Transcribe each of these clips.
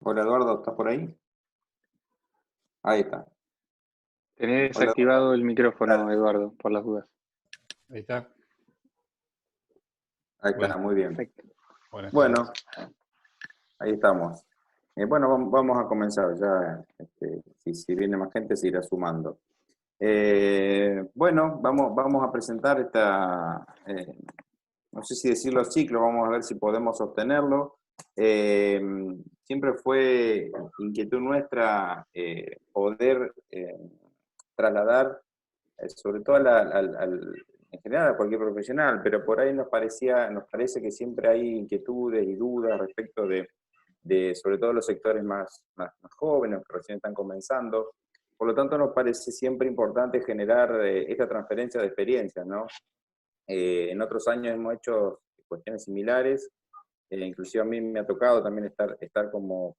Hola Eduardo, ¿estás por ahí? Ahí está. Tenés Hola, desactivado el ¿qué tal? micrófono, Eduardo, por las dudas. Ahí está. Ahí está, Buenas, muy bien. Perfecto. buenas Bueno, tardes. ahí estamos. Bueno, vamos a comenzar ya. Si viene más gente, se irá sumando. Bueno, vamos a presentar no sé si decirlo ciclo, vamos a ver si podemos sostenerlo. Eh, Siempre fue inquietud nuestra poder trasladar sobre todo en general a cualquier profesional, pero por ahí nos parece que siempre hay inquietudes y dudas respecto de sobre todo los sectores más jóvenes que recién están comenzando. Por lo tanto, nos parece siempre importante generar esta transferencia de experiencias, ¿no? En otros años hemos hecho cuestiones similares, inclusive a mí me ha tocado también estar como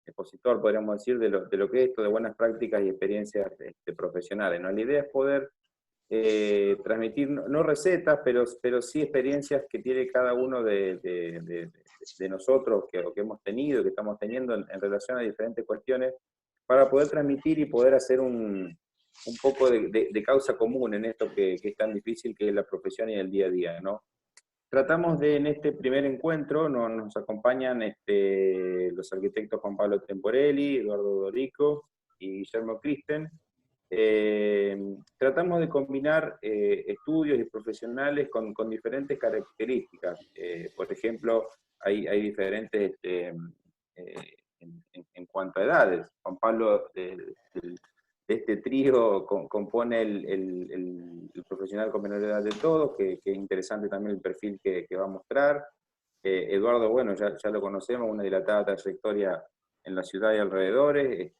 expositor, podríamos decir, de lo que es esto de buenas prácticas y experiencias profesionales, ¿no? La idea es poder transmitir, no recetas, pero sí experiencias que tiene cada uno de nosotros, que hemos tenido, que estamos teniendo en relación a diferentes cuestiones, para poder transmitir y poder hacer un poco de causa común en esto que es tan difícil, que es la profesión y el día a día, ¿no? Tratamos de, en este primer encuentro, nos acompañan los arquitectos Juan Pablo Temporelli, Eduardo Dorico y Guillermo Kristen. Tratamos de combinar estudios y profesionales con diferentes características. Por ejemplo, hay diferentes en cuanto a edades. Juan Pablo, de este trío, compone el profesional con menor edad de todos, que es interesante también el perfil que va a mostrar. Eduardo, bueno, ya lo conocemos, una dilatada trayectoria en la ciudad y alrededores,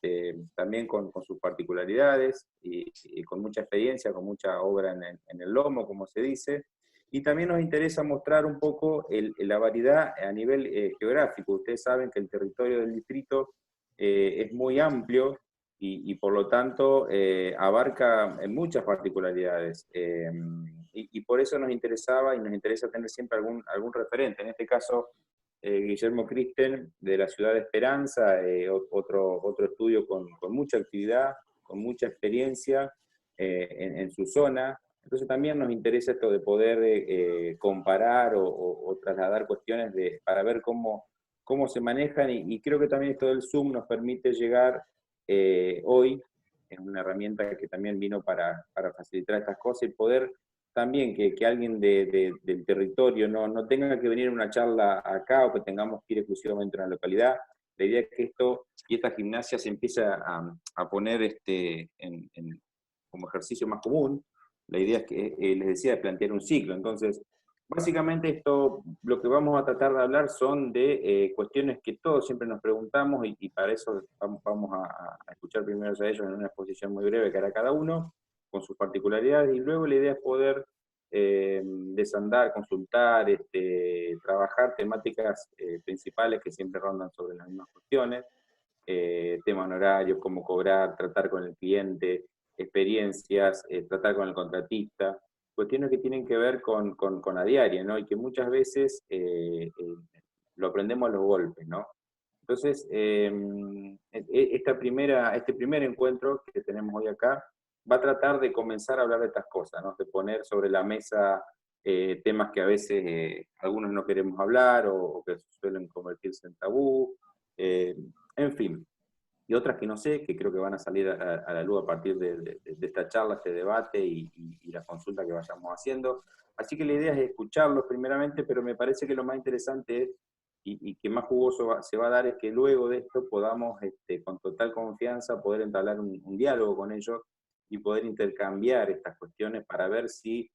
también con sus particularidades y con mucha experiencia, con mucha obra en el lomo, como se dice. Y también nos interesa mostrar un poco la variedad a nivel geográfico. Ustedes saben que el territorio del distrito es muy amplio y por lo tanto abarca muchas particularidades. Y por eso nos interesaba y nos interesa tener siempre algún referente. En este caso, Guillermo Kristen, de la ciudad de Esperanza, otro estudio con mucha actividad, con mucha experiencia en su zona. Entonces también nos interesa esto de poder comparar o trasladar cuestiones para ver cómo se manejan, y creo que también esto del Zoom nos permite llegar hoy, es una herramienta que también vino para facilitar estas cosas, y poder también que alguien del territorio no tenga que venir a una charla acá, o que tengamos que ir exclusivamente a una localidad. La idea es que esto y esta gimnasia se empiece a poner como ejercicio más común. La idea es que, les decía, de plantear un ciclo. Entonces, básicamente esto, lo que vamos a tratar de hablar son de cuestiones que todos siempre nos preguntamos, y para eso vamos a escuchar primero a ellos en una exposición muy breve que hará cada uno, con sus particularidades, y luego la idea es poder desandar, consultar, trabajar temáticas principales que siempre rondan sobre las mismas cuestiones, tema honorario, cómo cobrar, tratar con el cliente, experiencias, tratar con el contratista, cuestiones que tienen que ver con a diario, ¿no? Y que muchas veces lo aprendemos a los golpes, ¿no? Entonces, este primer encuentro que tenemos hoy acá va a tratar de comenzar a hablar de estas cosas, ¿no? De poner sobre la mesa temas que a veces algunos no queremos hablar, o que suelen convertirse en tabú, en fin, y otras que no sé, que creo que van a salir a la luz a partir de esta charla, este debate y la consulta que vayamos haciendo. Así que la idea es escucharlos primeramente, pero me parece que lo más interesante es, y que más jugoso se va a dar, es que luego de esto podamos, con total confianza, poder entablar un diálogo con ellos y poder intercambiar estas cuestiones para ver si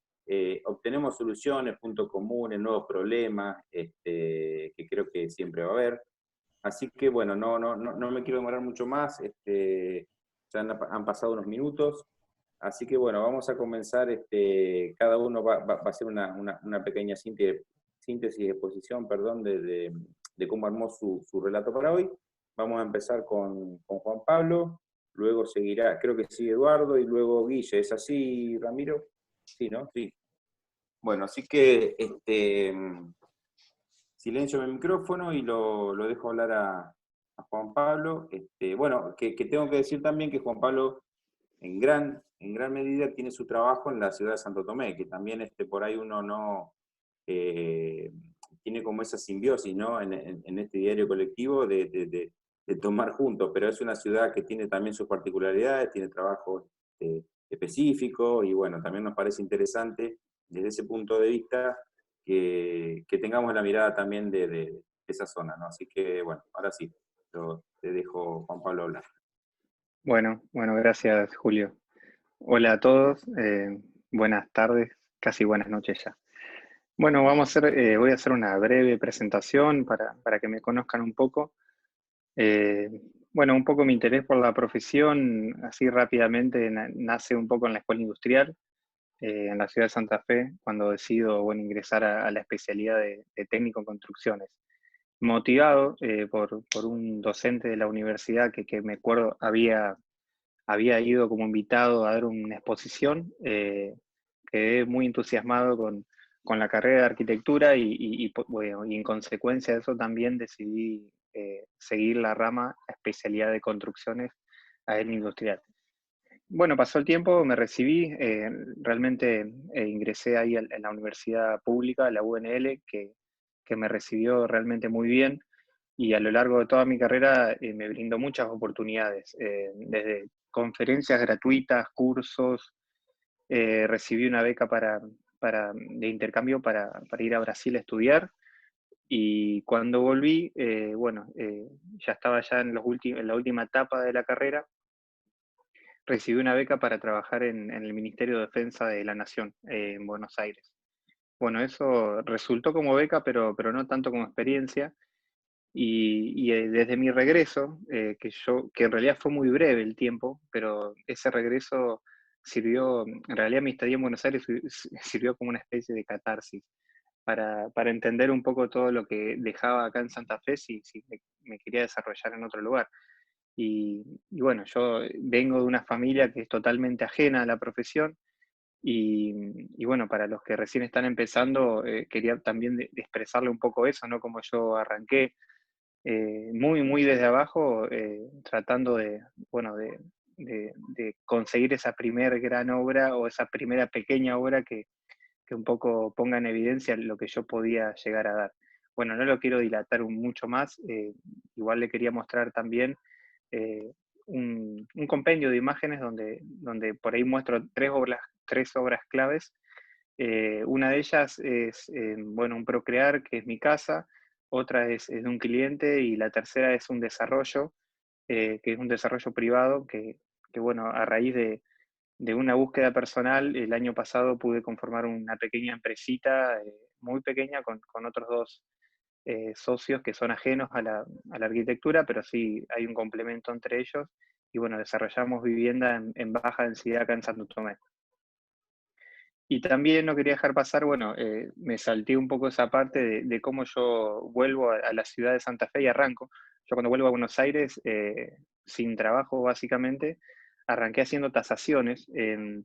obtenemos soluciones, puntos comunes, nuevos problemas, que creo que siempre va a haber. Así que bueno, no me quiero demorar mucho más, ya han pasado unos minutos, así que bueno, vamos a comenzar, cada uno va a hacer una pequeña síntesis, exposición, perdón, de cómo armó su relato para hoy. Vamos a empezar con Juan Pablo, luego seguirá, creo que sigue Eduardo, y luego Guille. ¿Es así, Ramiro? Sí, ¿no? Sí. Bueno, así que silencio en el micrófono y lo dejo hablar a Juan Pablo. Bueno, que tengo que decir también que Juan Pablo en gran medida tiene su trabajo en la ciudad de Santo Tomé, que también por ahí uno no tiene como esa simbiosis, ¿no? En este diario colectivo de tomar juntos, pero es una ciudad que tiene también sus particularidades, tiene trabajo específico, y bueno, también nos parece interesante desde ese punto de vista que tengamos la mirada también de esa zona, ¿no? Así que bueno, ahora sí, te dejo, Juan Pablo, hablar. Bueno, gracias, Julio. Hola a todos, buenas tardes, casi buenas noches ya. Bueno, voy a hacer una breve presentación para que me conozcan un poco. Eh, bueno, un poco mi interés por la profesión, así rápidamente, nace un poco en la escuela industrial, en la ciudad de Santa Fe, cuando decido, bueno, ingresar a la especialidad de técnico en construcciones. Motivado por un docente de la universidad que me acuerdo había ido como invitado a dar una exposición. Quedé muy entusiasmado con la carrera de arquitectura bueno, y en consecuencia de eso también decidí seguir la rama, la especialidad de construcciones a nivel industrial. Bueno, pasó el tiempo, me recibí, realmente ingresé ahí en la universidad pública, la UNL, que me recibió realmente muy bien, y a lo largo de toda mi carrera me brindó muchas oportunidades, desde conferencias gratuitas, cursos, recibí una beca de intercambio para ir a Brasil a estudiar, y cuando volví, bueno, ya estaba ya en la última etapa de la carrera, recibí una beca para trabajar en el Ministerio de Defensa de la Nación, en Buenos Aires. Bueno, eso resultó como beca, pero no tanto como experiencia. Desde mi regreso, que en realidad fue muy breve el tiempo, pero ese regreso sirvió, en realidad mi estadía en Buenos Aires sirvió como una especie de catarsis para entender un poco todo lo que dejaba acá en Santa Fe si me quería desarrollar en otro lugar. Bueno, yo vengo de una familia que es totalmente ajena a la profesión, bueno, para los que recién están empezando, quería también de expresarle un poco eso, ¿no? Como yo arranqué muy desde abajo, tratando bueno, de conseguir esa primer gran obra o esa primera pequeña obra que un poco ponga en evidencia lo que yo podía llegar a dar. Bueno, no lo quiero dilatar mucho más, igual le quería mostrar también eh, un compendio de imágenes donde por ahí muestro tres obras claves. Una de ellas es, bueno, un Procrear, que es mi casa, otra es de un cliente, y la tercera es un desarrollo, que es un desarrollo privado, bueno, a raíz de una búsqueda personal, el año pasado pude conformar una pequeña empresita, muy pequeña, con otros dos socios que son ajenos a la arquitectura, pero sí hay un complemento entre ellos, y bueno, desarrollamos vivienda en baja densidad acá en Santo Tomé. Y también no quería dejar pasar, bueno, me salté un poco esa parte de cómo yo vuelvo a la ciudad de Santa Fe y arranco. Yo cuando vuelvo a Buenos Aires, sin trabajo básicamente, arranqué haciendo tasaciones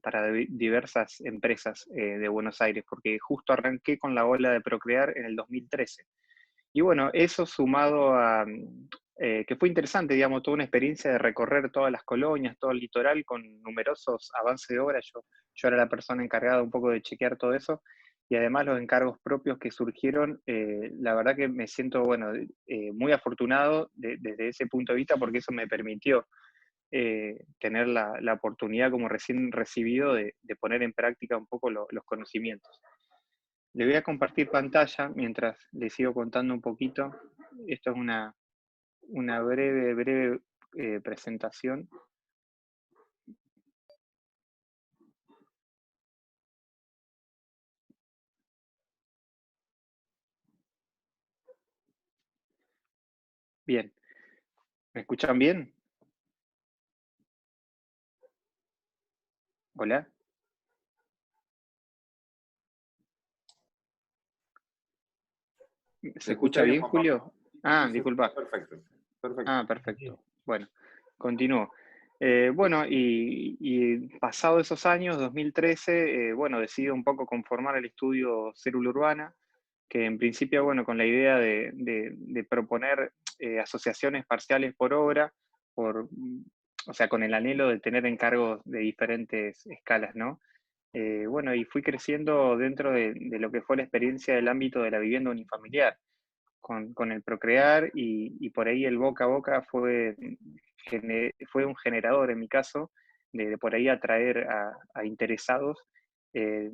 para diversas empresas de Buenos Aires, porque justo arranqué con la ola de Procrear en el 2013. Y bueno, eso sumado a que fue interesante, digamos, toda una experiencia de recorrer todas las colonias, todo el litoral, con numerosos avances de obra. Yo era la persona encargada un poco de chequear todo eso, y además los encargos propios que surgieron, la verdad que me siento, bueno, muy afortunado desde ese punto de vista, porque eso me permitió tener la oportunidad como recién recibido de poner en práctica un poco los conocimientos. Le voy a compartir pantalla mientras le sigo contando un poquito. Esto es una breve presentación. Bien, ¿me escuchan bien? Hola, Se ¿se escucha escucha bien, bien, Juan Pablo. Julio? Sí, Ah, se escucha disculpa. perfecto. Perfecto. Ah, perfecto. Bueno, continúo. Bueno, y pasado esos años, 2013, bueno, decidí un poco conformar el estudio Célula Urbana. que en principio, bueno, con la idea de proponer asociaciones parciales por obra, o sea, con el anhelo de tener encargos de diferentes escalas, ¿no? Bueno, y fui creciendo dentro de lo que fue la experiencia del ámbito de la vivienda unifamiliar, con el procrear y por ahí el boca a boca fue un generador en mi caso, de por ahí atraer a interesados, eh,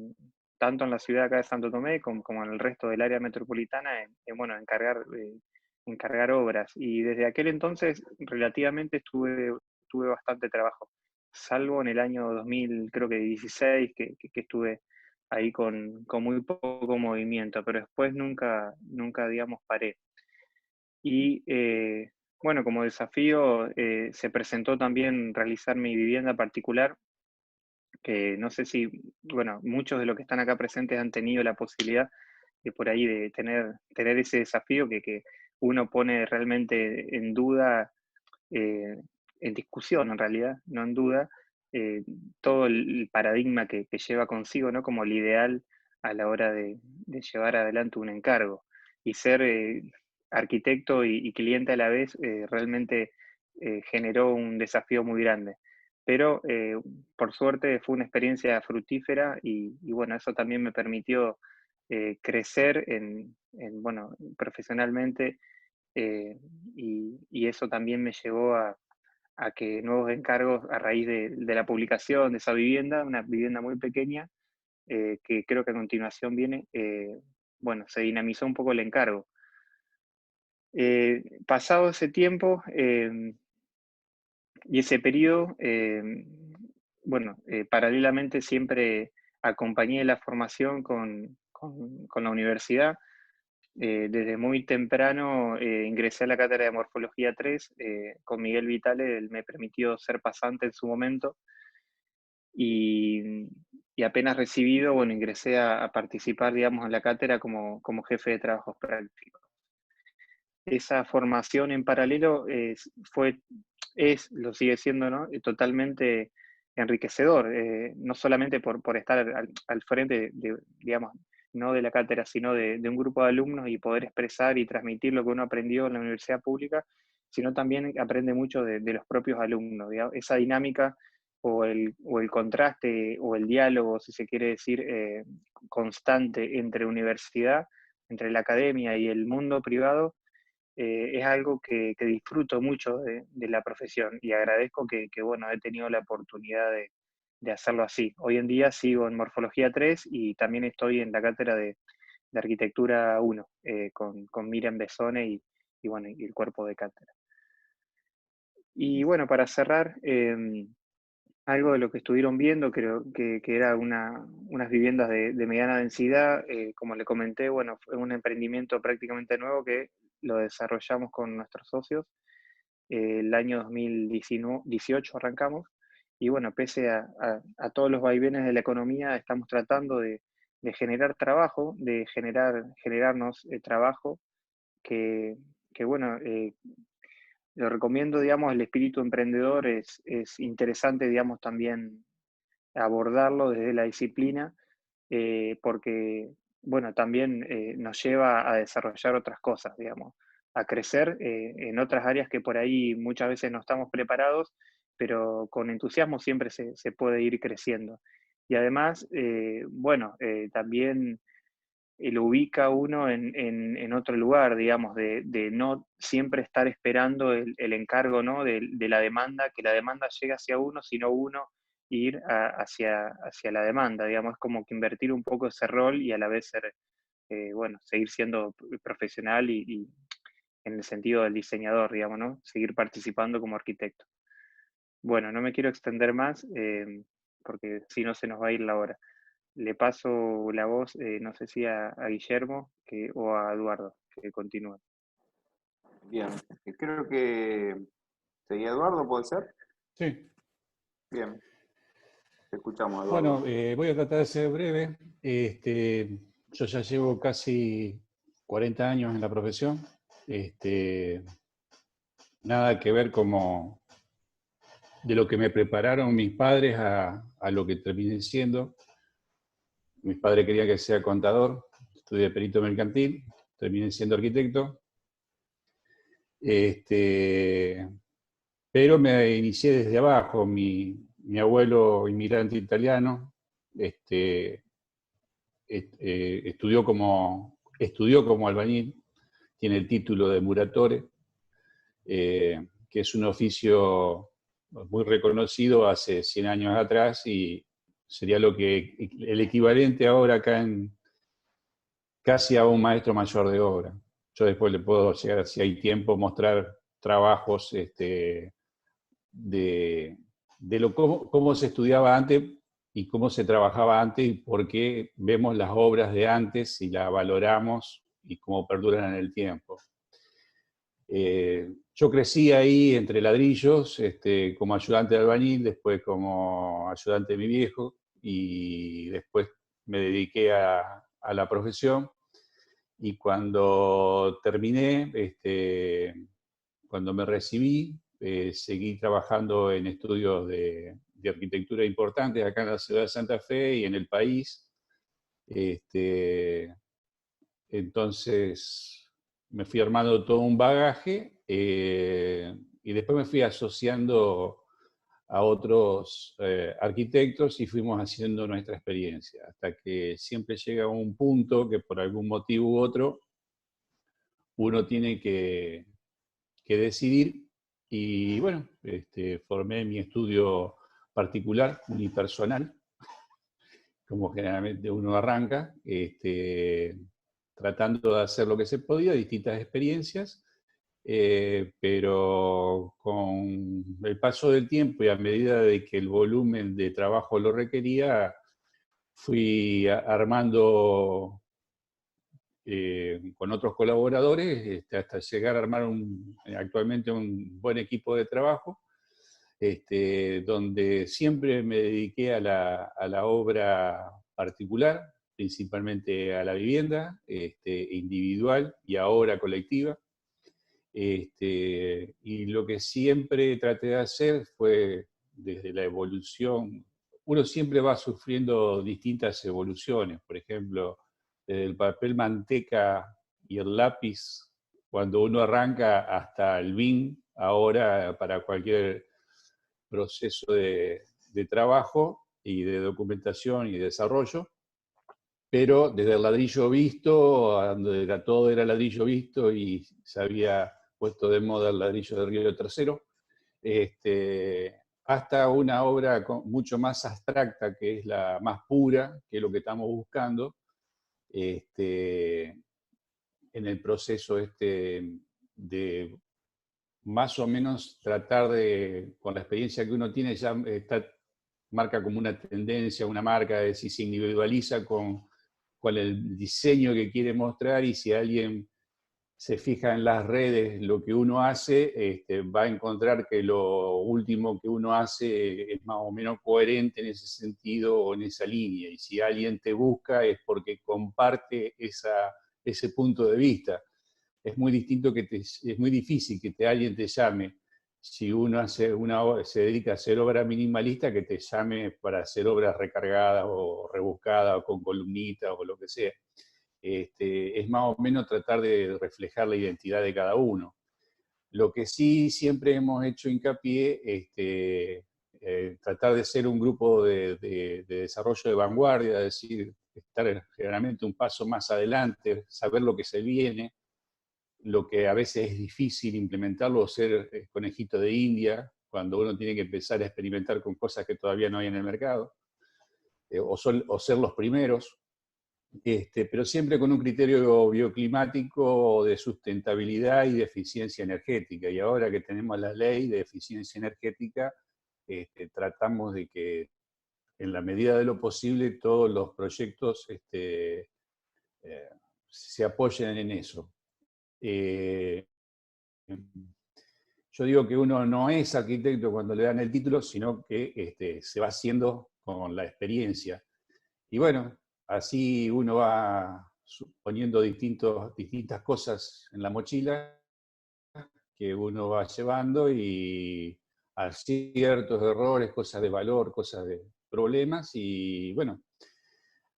tanto en la ciudad acá de Santo Tomé como en el resto del área metropolitana, bueno, encargar obras. Y desde aquel entonces relativamente tuve bastante trabajo, salvo en el año 2000, creo que 16, que estuve ahí con muy poco movimiento, pero después nunca digamos, paré. Y bueno, como desafío se presentó también realizar mi vivienda particular, que no sé si, bueno, muchos de los que están acá presentes han tenido la posibilidad de por ahí de tener ese desafío que uno pone realmente en duda, eh, en discusión en realidad, no en duda, eh, todo el paradigma que lleva consigo, ¿no? Como el ideal a la hora de llevar adelante un encargo. Y ser arquitecto y cliente a la vez realmente generó un desafío muy grande. Pero por suerte fue una experiencia fructífera y bueno, eso también me permitió crecer bueno, profesionalmente, y eso también me llevó a que nuevos encargos a raíz de la publicación de esa vivienda, una vivienda muy pequeña, que creo que a continuación viene, bueno, se dinamizó un poco el encargo. Pasado ese tiempo y ese periodo, bueno, paralelamente siempre acompañé la formación con la universidad. Desde muy temprano ingresé a la cátedra de Morfología 3, con Miguel Vitale, él me permitió ser pasante en su momento, y, y apenas recibido, bueno, ingresé a participar, digamos, en la cátedra como jefe de trabajos prácticos. Esa formación en paralelo lo sigue siendo, ¿no? Totalmente enriquecedor, no solamente por estar al frente digamos, no de la cátedra, sino de un grupo de alumnos y poder expresar y transmitir lo que uno aprendió en la universidad pública, sino también aprende mucho de los propios alumnos, digamos, esa dinámica o el contraste o el diálogo, si se quiere decir, constante entre universidad, entre la academia y el mundo privado, es algo que disfruto mucho de la profesión y agradezco bueno, he tenido la oportunidad de hacerlo así. Hoy en día sigo en Morfología 3 y también estoy en la cátedra de Arquitectura 1 con Miriam Besone y bueno, y el cuerpo de cátedra. Y bueno, para cerrar, algo de lo que estuvieron viendo, creo que era unas viviendas de mediana densidad. Como le comenté, bueno, fue un emprendimiento prácticamente nuevo que lo desarrollamos con nuestros socios. El año 2018 arrancamos, y bueno, pese a todos los vaivenes de la economía, estamos tratando de generar trabajo, de generarnos trabajo, que, que bueno, lo recomiendo, digamos, el espíritu emprendedor es interesante, digamos, también abordarlo desde la disciplina, porque, bueno, también nos lleva a desarrollar otras cosas, digamos, a crecer en otras áreas que por ahí muchas veces no estamos preparados, pero con entusiasmo siempre se puede ir creciendo. Y además, bueno, también lo ubica uno en otro lugar, digamos, de no siempre estar esperando el encargo, ¿no? de la demanda, que la demanda llegue hacia uno, sino uno ir hacia la demanda, digamos, es como que invertir un poco ese rol y a la vez ser, bueno, seguir siendo profesional y en el sentido del diseñador, digamos, ¿no? Seguir participando como arquitecto. Bueno, no me quiero extender más porque si no se nos va a ir la hora. Le paso la voz, no sé si a Guillermo o a Eduardo, que continúe. Bien, creo que sería Eduardo, ¿puede ser? Sí, Bien, te escuchamos, bueno, Eduardo. voy a tratar de ser breve. Yo ya llevo casi 40 años en la profesión. Nada que ver como de lo que me prepararon mis padres a lo que terminé siendo. Mis padres querían que sea contador, estudié perito mercantil, terminé siendo arquitecto. Pero me inicié desde abajo. Mi abuelo, inmigrante italiano, estudió como albañil, tiene el título de muratore, que es un oficio muy reconocido hace 100 años atrás y sería el equivalente ahora acá casi a un maestro mayor de obra. Yo después le puedo llegar, si hay tiempo, mostrar trabajos de cómo se estudiaba antes y cómo se trabajaba antes y por qué vemos las obras de antes y las valoramos y cómo perduran en el tiempo. Yo crecí ahí entre ladrillos, como ayudante de albañil, después como ayudante de mi viejo, y después me dediqué a la profesión. Y cuando terminé, cuando me recibí, seguí trabajando en estudios de arquitectura importantes acá en la ciudad de Santa Fe y en el país. Entonces me fui armando todo un bagaje y después me fui asociando a otros arquitectos y fuimos haciendo nuestra experiencia, hasta que siempre llega un punto que por algún motivo u otro uno tiene que decidir. Y bueno, formé mi estudio particular, unipersonal, como generalmente uno arranca, tratando de hacer lo que se podía, distintas experiencias, pero con el paso del tiempo y a medida de que el volumen de trabajo lo requería, fui armando con otros colaboradores hasta llegar a armar actualmente un buen equipo de trabajo, donde siempre me dediqué a la obra particular, principalmente a la vivienda individual y ahora colectiva. Y lo que siempre traté de hacer fue, desde la evolución, uno siempre va sufriendo distintas evoluciones. Por ejemplo, desde el papel manteca y el lápiz, cuando uno arranca, hasta el BIM, ahora para cualquier proceso de trabajo y de documentación y de desarrollo. Pero desde el ladrillo visto, donde todo era ladrillo visto y se había puesto de moda el ladrillo de Río Tercero, hasta una obra mucho más abstracta, que es la más pura, que es lo que estamos buscando, en el proceso de más o menos tratar de, con la experiencia que uno tiene, ya marca como una tendencia, una marca, de si se individualiza con el diseño que quiere mostrar, y si alguien se fija en las redes lo que uno hace, va a encontrar que lo último que uno hace es más o menos coherente en ese sentido o en esa línea. Y si alguien te busca es porque comparte ese punto de vista. Es muy distinto es muy difícil que alguien te llame, si uno hace se dedica a hacer obra minimalista, que te llame para hacer obras recargadas o rebuscadas o con columnitas o lo que sea. Es más o menos tratar de reflejar la identidad de cada uno. Lo que sí siempre hemos hecho hincapié, tratar de ser un grupo de desarrollo de vanguardia, es decir, estar generalmente un paso más adelante, saber lo que se viene, lo que a veces es difícil implementarlo, o ser conejito de India, cuando uno tiene que empezar a experimentar con cosas que todavía no hay en el mercado, o ser los primeros, pero siempre con un criterio bioclimático de sustentabilidad y de eficiencia energética. Y ahora que tenemos la ley de eficiencia energética, tratamos de que en la medida de lo posible todos los proyectos se apoyen en eso. Yo digo que uno no es arquitecto cuando le dan el título, sino que se va haciendo con la experiencia. Y bueno, así uno va poniendo distintas cosas en la mochila que uno va llevando, y aciertos, errores, cosas de valor, cosas de problemas, y bueno,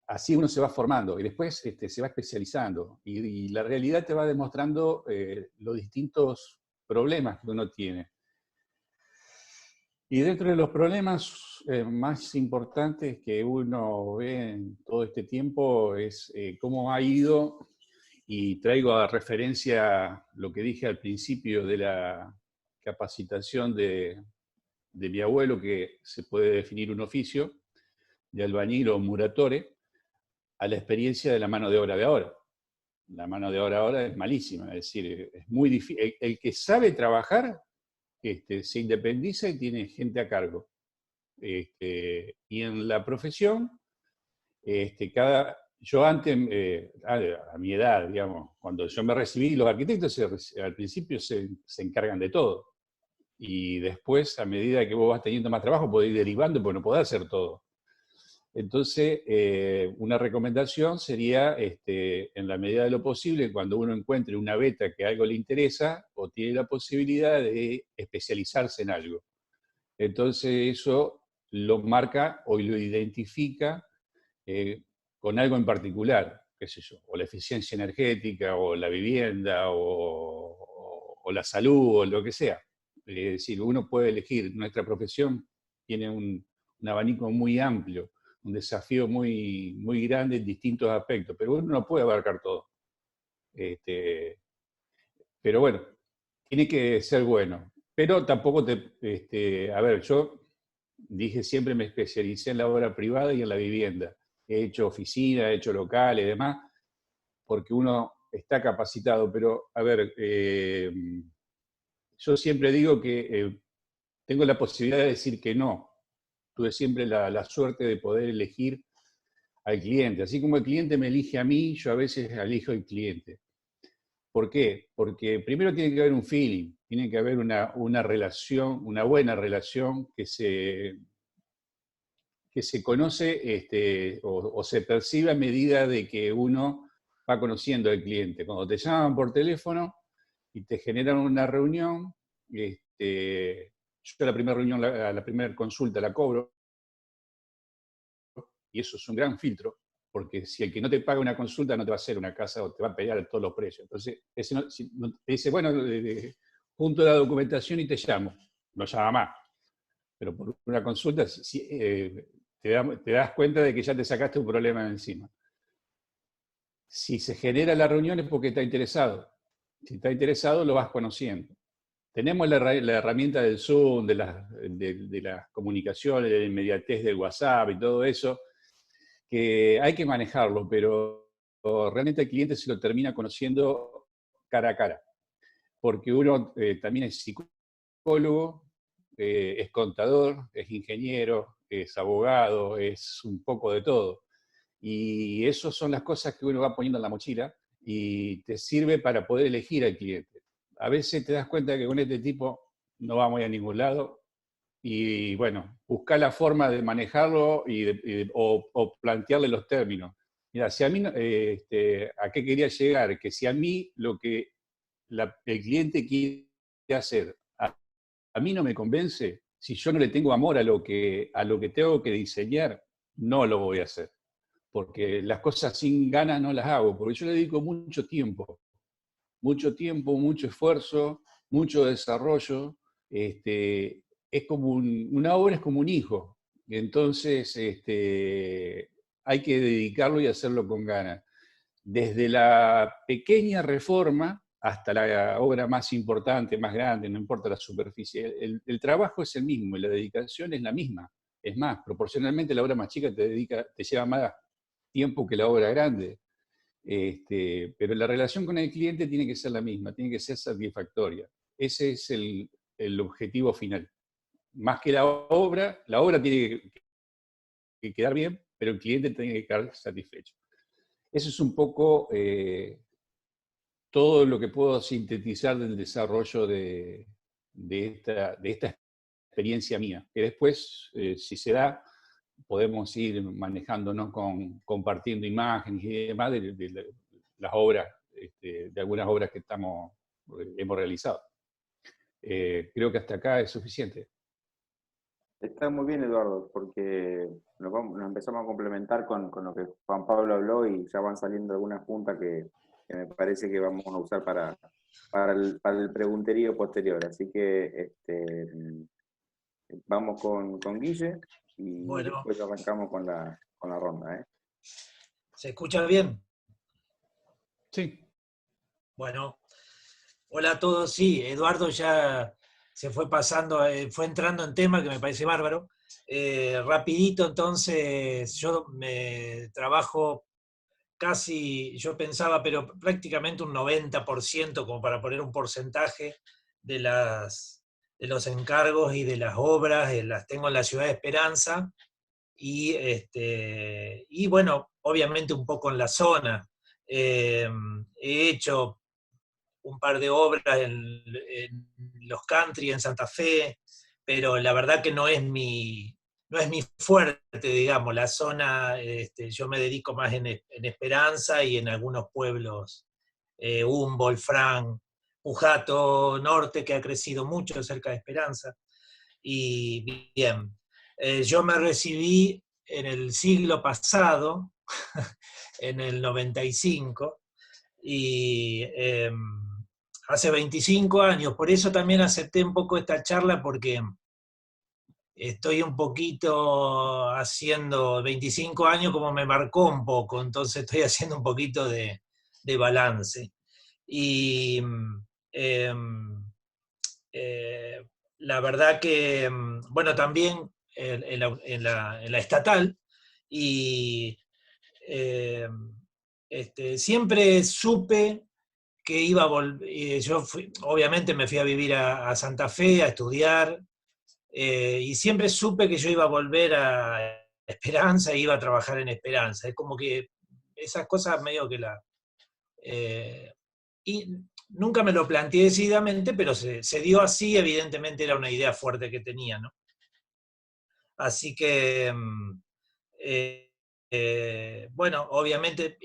así uno se va formando y después se va especializando. Y la realidad te va demostrando los distintos problemas que uno tiene. Y dentro de los problemas más importantes que uno ve en todo este tiempo es cómo ha ido, y traigo a referencia lo que dije al principio de la capacitación de mi abuelo, que se puede definir un oficio de albañil o muratore, a la experiencia de la mano de obra de ahora. La mano de obra ahora es malísima, es decir, es muy difícil. El que sabe trabajar se independiza y tiene gente a cargo. Y en la profesión, yo antes, a mi edad, digamos, cuando yo me recibí, los arquitectos al principio se encargan de todo. Y después, a medida que vos vas teniendo más trabajo, podés ir derivando porque no podés hacer todo. Entonces, una recomendación sería, en la medida de lo posible, cuando uno encuentre una beta que algo le interesa o tiene la posibilidad de especializarse en algo. Entonces, eso lo marca o lo identifica con algo en particular, qué sé yo, o la eficiencia energética, o la vivienda, o la salud, o lo que sea. Es decir, uno puede elegir. Nuestra profesión tiene un abanico muy amplio, un desafío muy, muy grande en distintos aspectos, pero uno no puede abarcar todo. Pero bueno, tiene que ser bueno. Pero tampoco a ver, yo dije siempre me especialicé en la obra privada y en la vivienda. He hecho oficina, he hecho locales y demás, porque uno está capacitado. Pero, a ver, yo siempre digo que tengo la posibilidad de decir que no. Tuve siempre la suerte de poder elegir al cliente. Así como el cliente me elige a mí, yo a veces elijo al cliente. ¿Por qué? Porque primero tiene que haber un feeling, tiene que haber una relación, una buena relación que se conoce o se percibe a medida de que uno va conociendo al cliente. Cuando te llaman por teléfono y te generan una reunión, yo la primera reunión, la primera consulta la cobro, y eso es un gran filtro, porque si el que no te paga una consulta no te va a hacer una casa o te va a pelear a todos los precios. Entonces, si te dice, bueno, junto la documentación y te llamo, no llama más. Pero por una consulta te das cuenta de que ya te sacaste un problema de encima. Si se genera la reunión es porque está interesado. Si está interesado, lo vas conociendo. Tenemos la herramienta del Zoom, de las comunicaciones, de la inmediatez del WhatsApp y todo eso, que hay que manejarlo, pero realmente el cliente se lo termina conociendo cara a cara, porque uno también es psicólogo, es contador, es ingeniero, es abogado, es un poco de todo. Y esas son las cosas que uno va poniendo en la mochila y te sirve para poder elegir al cliente. A veces te das cuenta que con este tipo no vamos a ningún lado, y bueno, buscar la forma de manejarlo o plantearle los términos. Mira, si a mí, ¿a qué quería llegar? Que si a mí lo que el cliente quiere hacer, a mí no me convence, si yo no le tengo amor a lo que tengo que diseñar, no lo voy a hacer. Porque las cosas sin ganas no las hago, porque yo le dedico mucho tiempo, mucho esfuerzo, mucho desarrollo. Es como una obra es como un hijo, entonces hay que dedicarlo y hacerlo con ganas. Desde la pequeña reforma hasta la obra más importante, más grande, no importa la superficie, el trabajo es el mismo y la dedicación es la misma. Es más, proporcionalmente la obra más chica te lleva más tiempo que la obra grande. Pero la relación con el cliente tiene que ser la misma, tiene que ser satisfactoria. Ese es el objetivo final. Más que la obra tiene que quedar bien, pero el cliente tiene que quedar satisfecho. Eso es un poco todo lo que puedo sintetizar del desarrollo de esta experiencia mía. Que después, si se da, podemos ir manejándonos compartiendo imágenes y demás de las obras, de algunas obras que hemos realizado. Creo que hasta acá es suficiente. Está muy bien, Eduardo, porque nos empezamos a complementar con lo que Juan Pablo habló y ya van saliendo algunas puntas que me parece que vamos a usar para el pregunterío posterior. Así que vamos con Guille y Bueno, después arrancamos con la ronda, ¿eh? ¿se escucha bien? Sí. Bueno, hola a todos. Sí, Eduardo ya se fue pasando, fue entrando en tema que me parece bárbaro. Rapidito, entonces, yo me trabajo casi, yo pensaba, pero prácticamente un 90%, como para poner un porcentaje de, de los encargos y de las obras, las tengo en la ciudad de Esperanza, y bueno, obviamente un poco en la zona. He hecho un par de obras en los country, en Santa Fe, pero la verdad que no es mi fuerte, digamos, la zona. Yo me dedico más en Esperanza y en algunos pueblos, Humboldt, Frank, Pujato Norte, que ha crecido mucho cerca de Esperanza. Y bien, yo me recibí en el siglo pasado, en el 95, y hace 25 años, por eso también acepté un poco esta charla, porque estoy un poquito haciendo 25 años como me marcó un poco, entonces estoy haciendo un poquito de balance. Y eh, eh, la verdad que, bueno, también en la estatal, y eh, siempre supe que iba a volver. Obviamente me fui a vivir a Santa Fe a estudiar, y siempre supe que yo iba a volver a Esperanza e iba a trabajar en Esperanza. Es como que esas cosas medio que la... eh, y nunca me lo planteé decididamente, pero se dio así. Evidentemente era una idea fuerte que tenía, ¿no? Así que, bueno, obviamente,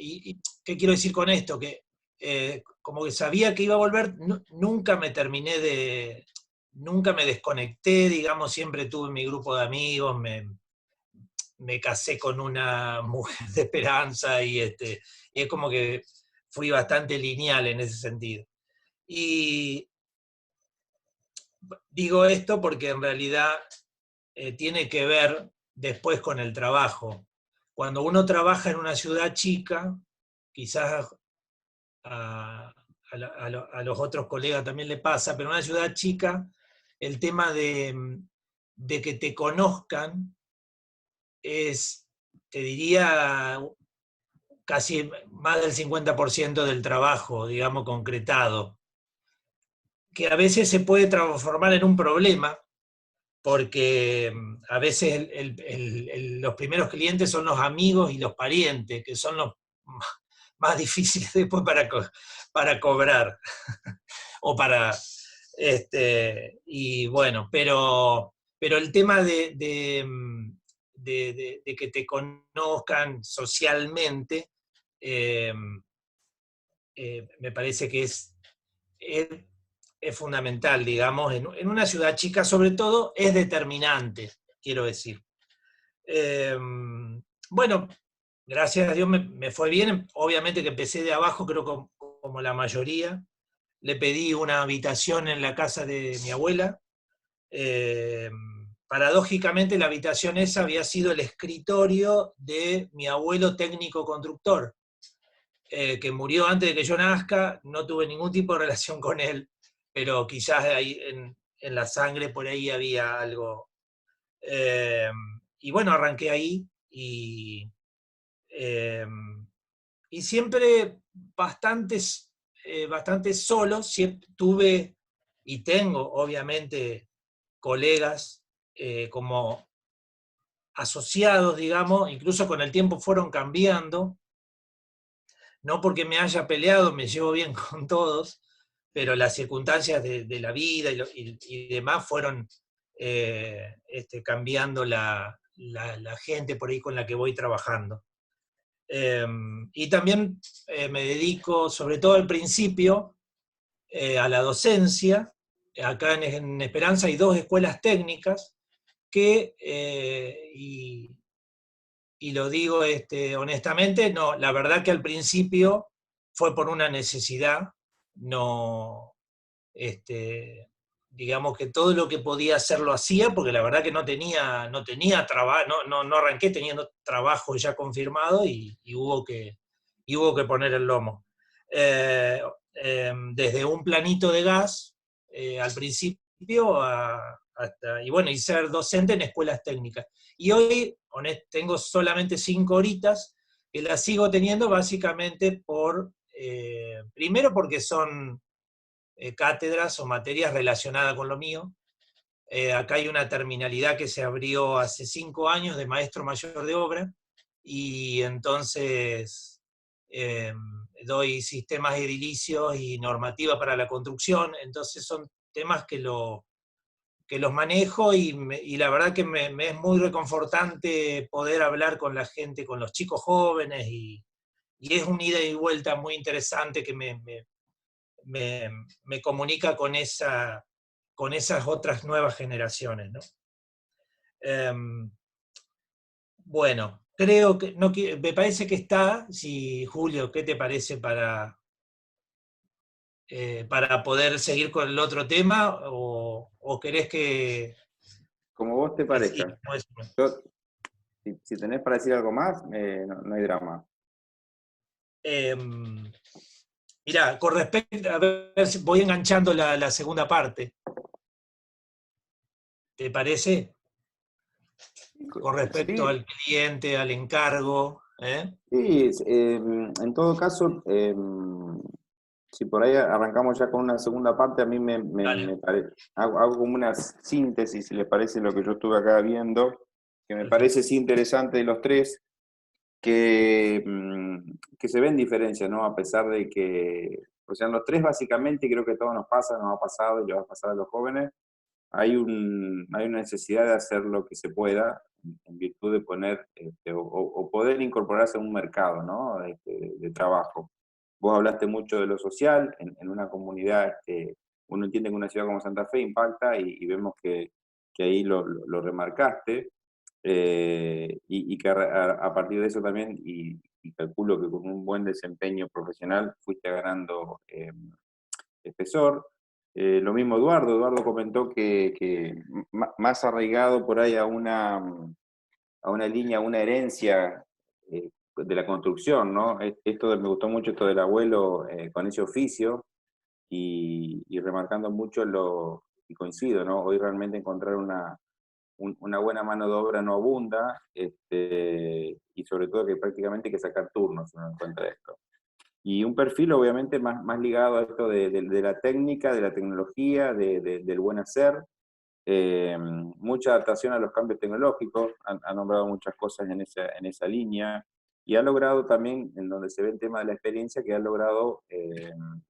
¿qué quiero decir con esto? Que como que sabía que iba a volver, nunca me terminé nunca me desconecté, digamos, siempre tuve mi grupo de amigos, me casé con una mujer de Esperanza, y es como que fui bastante lineal en ese sentido. Y digo esto porque en realidad tiene que ver después con el trabajo. Cuando uno trabaja en una ciudad chica, quizás a los otros colegas también le pasa, pero en una ciudad chica el tema de que te conozcan es, te diría, casi más del 50% del trabajo, digamos, concretado, que a veces se puede transformar en un problema, porque a veces los primeros clientes son los amigos y los parientes, que son los más difíciles después para cobrar. O para... y bueno, pero el tema de que te conozcan socialmente, eh, me parece que es fundamental, digamos, en una ciudad chica sobre todo, es determinante, quiero decir. Bueno, gracias a Dios me fue bien. Obviamente que empecé de abajo, creo como la mayoría. Le pedí una habitación en la casa de mi abuela. Paradójicamente, la habitación esa había sido el escritorio de mi abuelo técnico constructor, que murió antes de que yo nazca. No tuve ningún tipo de relación con él, pero quizás ahí en la sangre por ahí había algo. Y bueno, arranqué ahí, eh, y siempre bastante solo. Siempre tuve y tengo, obviamente, colegas como asociados, digamos, incluso con el tiempo fueron cambiando, no porque me haya peleado, me llevo bien con todos, pero las circunstancias de la vida y demás fueron cambiando la gente por ahí con la que voy trabajando. Y también me dedico, sobre todo al principio, a la docencia. Acá en Esperanza hay 2 escuelas técnicas, que, y lo digo honestamente, no, la verdad que al principio fue por una necesidad, no, digamos que todo lo que podía hacer lo hacía, porque la verdad que no tenía trabajo, no arranqué teniendo trabajo ya confirmado y hubo que poner el lomo. Desde un planito de gas al principio y bueno, y ser docente en escuelas técnicas. Y hoy tengo solamente 5 horitas, que las sigo teniendo básicamente primero porque son cátedras o materias relacionadas con lo mío. Acá hay una terminalidad que se abrió hace 5 años de maestro mayor de obra, y entonces doy sistemas edilicios y normativa para la construcción, entonces son temas que los manejo, y la verdad que me es muy reconfortante poder hablar con la gente, con los chicos jóvenes, y es un ida y vuelta muy interesante que me comunica con esas otras nuevas generaciones, ¿no? Bueno, creo que me parece que está. Si, Julio, ¿qué te parece para poder seguir con el otro tema? ¿O querés que Como vos te parezca. sigamos? Yo, si tenés para decir algo más, no hay drama. Mirá, con respecto, a ver si voy enganchando la segunda parte. ¿Te parece? Con respecto Sí, al cliente, al encargo. sí, en todo caso, si por ahí arrancamos ya con una segunda parte, a mí Dale. me parece, hago como una síntesis, si les parece, lo que yo estuve acá viendo, que me Perfecto. parece sí interesante de los tres, que se ven diferencias, ¿no? A pesar de que, o sea, en los tres básicamente creo que todo nos pasa, nos ha pasado y le va a pasar a los jóvenes. Hay una necesidad de hacer lo que se pueda en virtud de poner o poder incorporarse a un mercado, ¿no? De trabajo. Vos hablaste mucho de lo social, en una comunidad, uno entiende que una ciudad como Santa Fe impacta y vemos que ahí lo remarcaste, y que a partir de eso también, y calculo que con un buen desempeño profesional fuiste ganando espesor. Lo mismo Eduardo comentó que más arraigado por ahí a una línea, a una herencia de la construcción, ¿no? Me gustó mucho esto del abuelo con ese oficio, y remarcando mucho y coincido, ¿no? Hoy realmente encontrar una buena mano de obra no abunda, y sobre todo que prácticamente hay que sacar turnos si uno encuentra esto. Y un perfil obviamente más ligado a esto de la técnica, de la tecnología, del buen hacer, mucha adaptación a los cambios tecnológicos, ha nombrado muchas cosas en esa línea, y ha logrado también, en donde se ve el tema de la experiencia, que ha logrado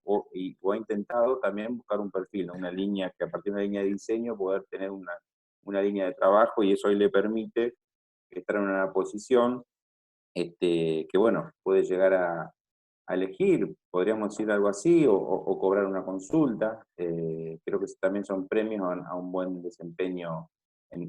o ha intentado también buscar un perfil, ¿no? Una línea, que a partir de una línea de diseño poder tener una línea de trabajo, y eso hoy le permite estar en una posición que, bueno, puede llegar a elegir, podríamos decir algo así, o cobrar una consulta. Creo que también son premios a un buen desempeño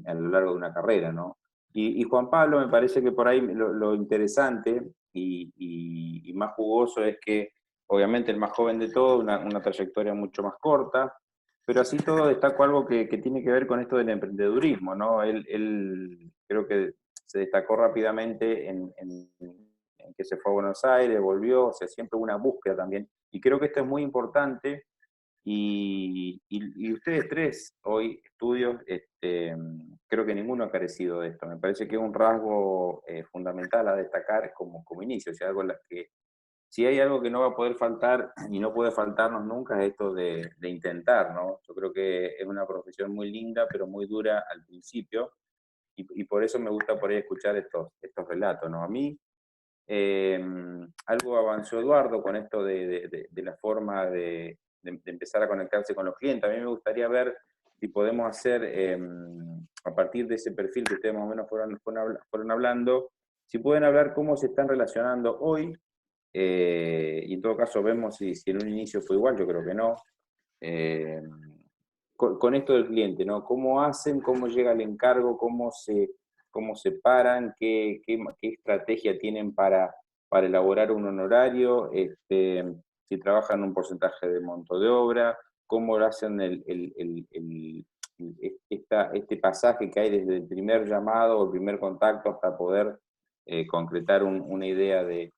a lo largo de una carrera, ¿no? Y Juan Pablo, me parece que por ahí lo interesante y más jugoso es que, obviamente, el más joven de todos, una trayectoria mucho más corta, pero así todo destaco algo que tiene que ver con esto del emprendedurismo, ¿no? Él creo que se destacó rápidamente en que se fue a Buenos Aires, volvió, o sea, siempre hubo una búsqueda también. Y creo que esto es muy importante, y ustedes tres hoy, estudios, creo que ninguno ha carecido de esto. Me parece que es un rasgo fundamental a destacar como inicio, o sea, algo en las que, si hay algo que no va a poder faltar y no puede faltarnos nunca, es esto de intentar, ¿no? Yo creo que es una profesión muy linda, pero muy dura al principio, y por eso me gusta por ahí escuchar estos relatos, ¿no? A mí, algo avanzó Eduardo con esto de la forma de empezar a conectarse con los clientes. A mí me gustaría ver si podemos hacer, a partir de ese perfil que ustedes más o menos fueron hablando, si pueden hablar cómo se están relacionando hoy, y en todo caso vemos si en un inicio fue igual, yo creo que no, con esto del cliente, ¿no? ¿Cómo hacen, cómo llega el encargo, cómo se paran, qué estrategia tienen para elaborar un honorario, si trabajan un porcentaje de monto de obra, cómo lo hacen este pasaje que hay desde el primer llamado o el primer contacto hasta poder concretar una idea de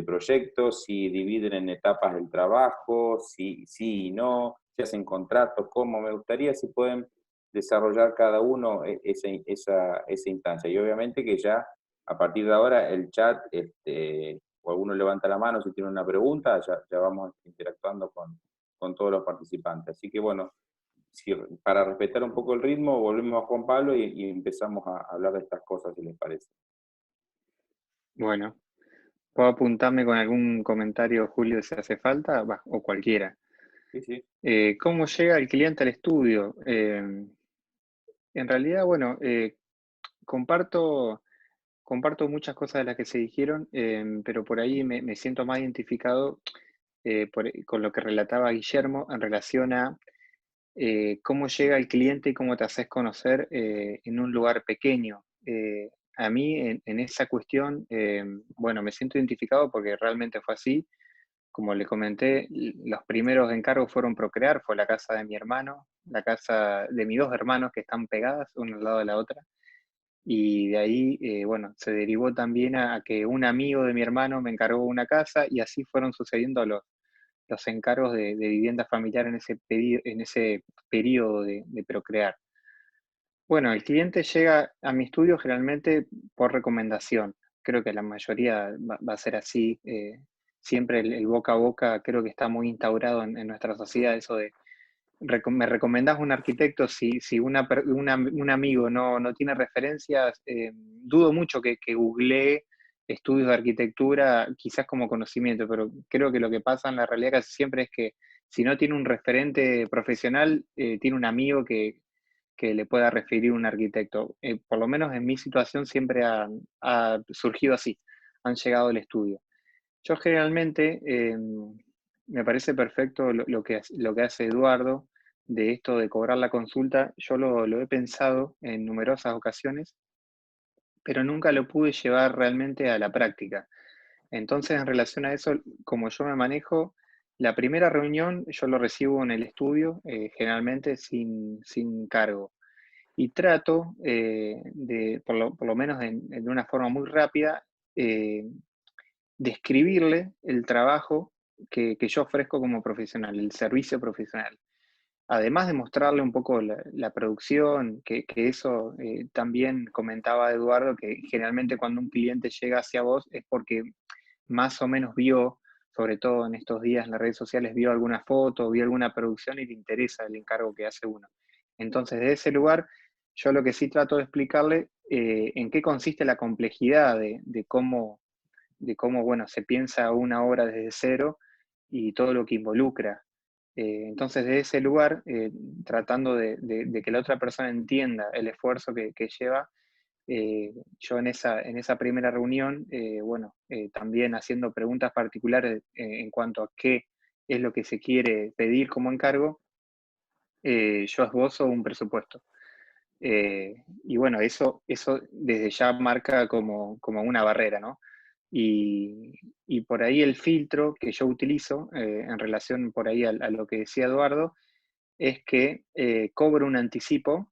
proyectos, si dividen en etapas el trabajo, si sí y no, si hacen contratos, cómo. Me gustaría si pueden desarrollar cada uno esa instancia. Y obviamente que ya a partir de ahora el chat, o alguno levanta la mano si tiene una pregunta, ya vamos interactuando con todos los participantes. Así que bueno, si, para respetar un poco el ritmo, volvemos a Juan Pablo y empezamos a hablar de estas cosas, si les parece. Bueno, puedo apuntarme con algún comentario, Julio, si hace falta, o cualquiera. Sí, sí. ¿Cómo llega el cliente al estudio? En realidad, bueno, comparto muchas cosas de las que se dijeron, pero por ahí me siento más identificado con lo que relataba Guillermo en relación a cómo llega el cliente y cómo te haces conocer en un lugar pequeño. A mí, en esa cuestión, bueno, me siento identificado porque realmente fue así. Como le comenté, los primeros encargos fueron Procrear, fue la casa de mi hermano, la casa de mis dos hermanos que están pegadas, una al lado de la otra. Y de ahí, bueno, se derivó también a que un amigo de mi hermano me encargó una casa y así fueron sucediendo los encargos de vivienda familiar en ese periodo de Procrear. Bueno, el cliente llega a mi estudio generalmente por recomendación. Creo que la mayoría va a ser así. Siempre el boca a boca creo que está muy instaurado en nuestra sociedad, eso de me recomendás un arquitecto si un amigo no tiene referencias. Dudo mucho que googlee estudios de arquitectura, quizás como conocimiento, pero creo que lo que pasa en la realidad casi siempre es que si no tiene un referente profesional, tiene un amigo que le pueda referir un arquitecto. Por lo menos en mi situación siempre ha surgido así, han llegado al estudio. Yo generalmente me parece perfecto lo que hace Eduardo de esto de cobrar la consulta. Yo lo he pensado en numerosas ocasiones, pero nunca lo pude llevar realmente a la práctica. Entonces, en relación a eso, como yo me manejo, la primera reunión yo lo recibo en el estudio, generalmente sin cargo. Y trato por lo menos de una forma muy rápida, describirle el trabajo que yo ofrezco como profesional, el servicio profesional. Además de mostrarle un poco la producción, que eso también comentaba Eduardo, que generalmente cuando un cliente llega hacia vos es porque más o menos vio, sobre todo en estos días en las redes sociales, vio alguna foto, vio alguna producción y le interesa el encargo que hace uno. Entonces, de ese lugar, yo lo que sí trato de explicarle en qué consiste la complejidad de cómo, bueno, se piensa una obra desde cero y todo lo que involucra. Entonces, de ese lugar, tratando de que la otra persona entienda el esfuerzo que lleva, yo en esa primera reunión, bueno, también haciendo preguntas particulares en cuanto a qué es lo que se quiere pedir como encargo, yo esbozo un presupuesto. Y bueno, eso desde ya marca como una barrera, ¿no? Y por ahí el filtro que yo utilizo en relación por ahí a lo que decía Eduardo, es que cobro un anticipo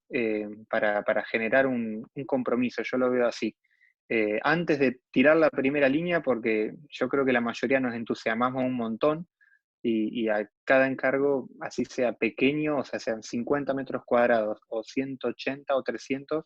para generar un compromiso. Yo lo veo así. Antes de tirar la primera línea, porque yo creo que la mayoría nos entusiasmamos un montón y a cada encargo, así sea pequeño, o sea, sean 50 metros cuadrados o 180 o 300,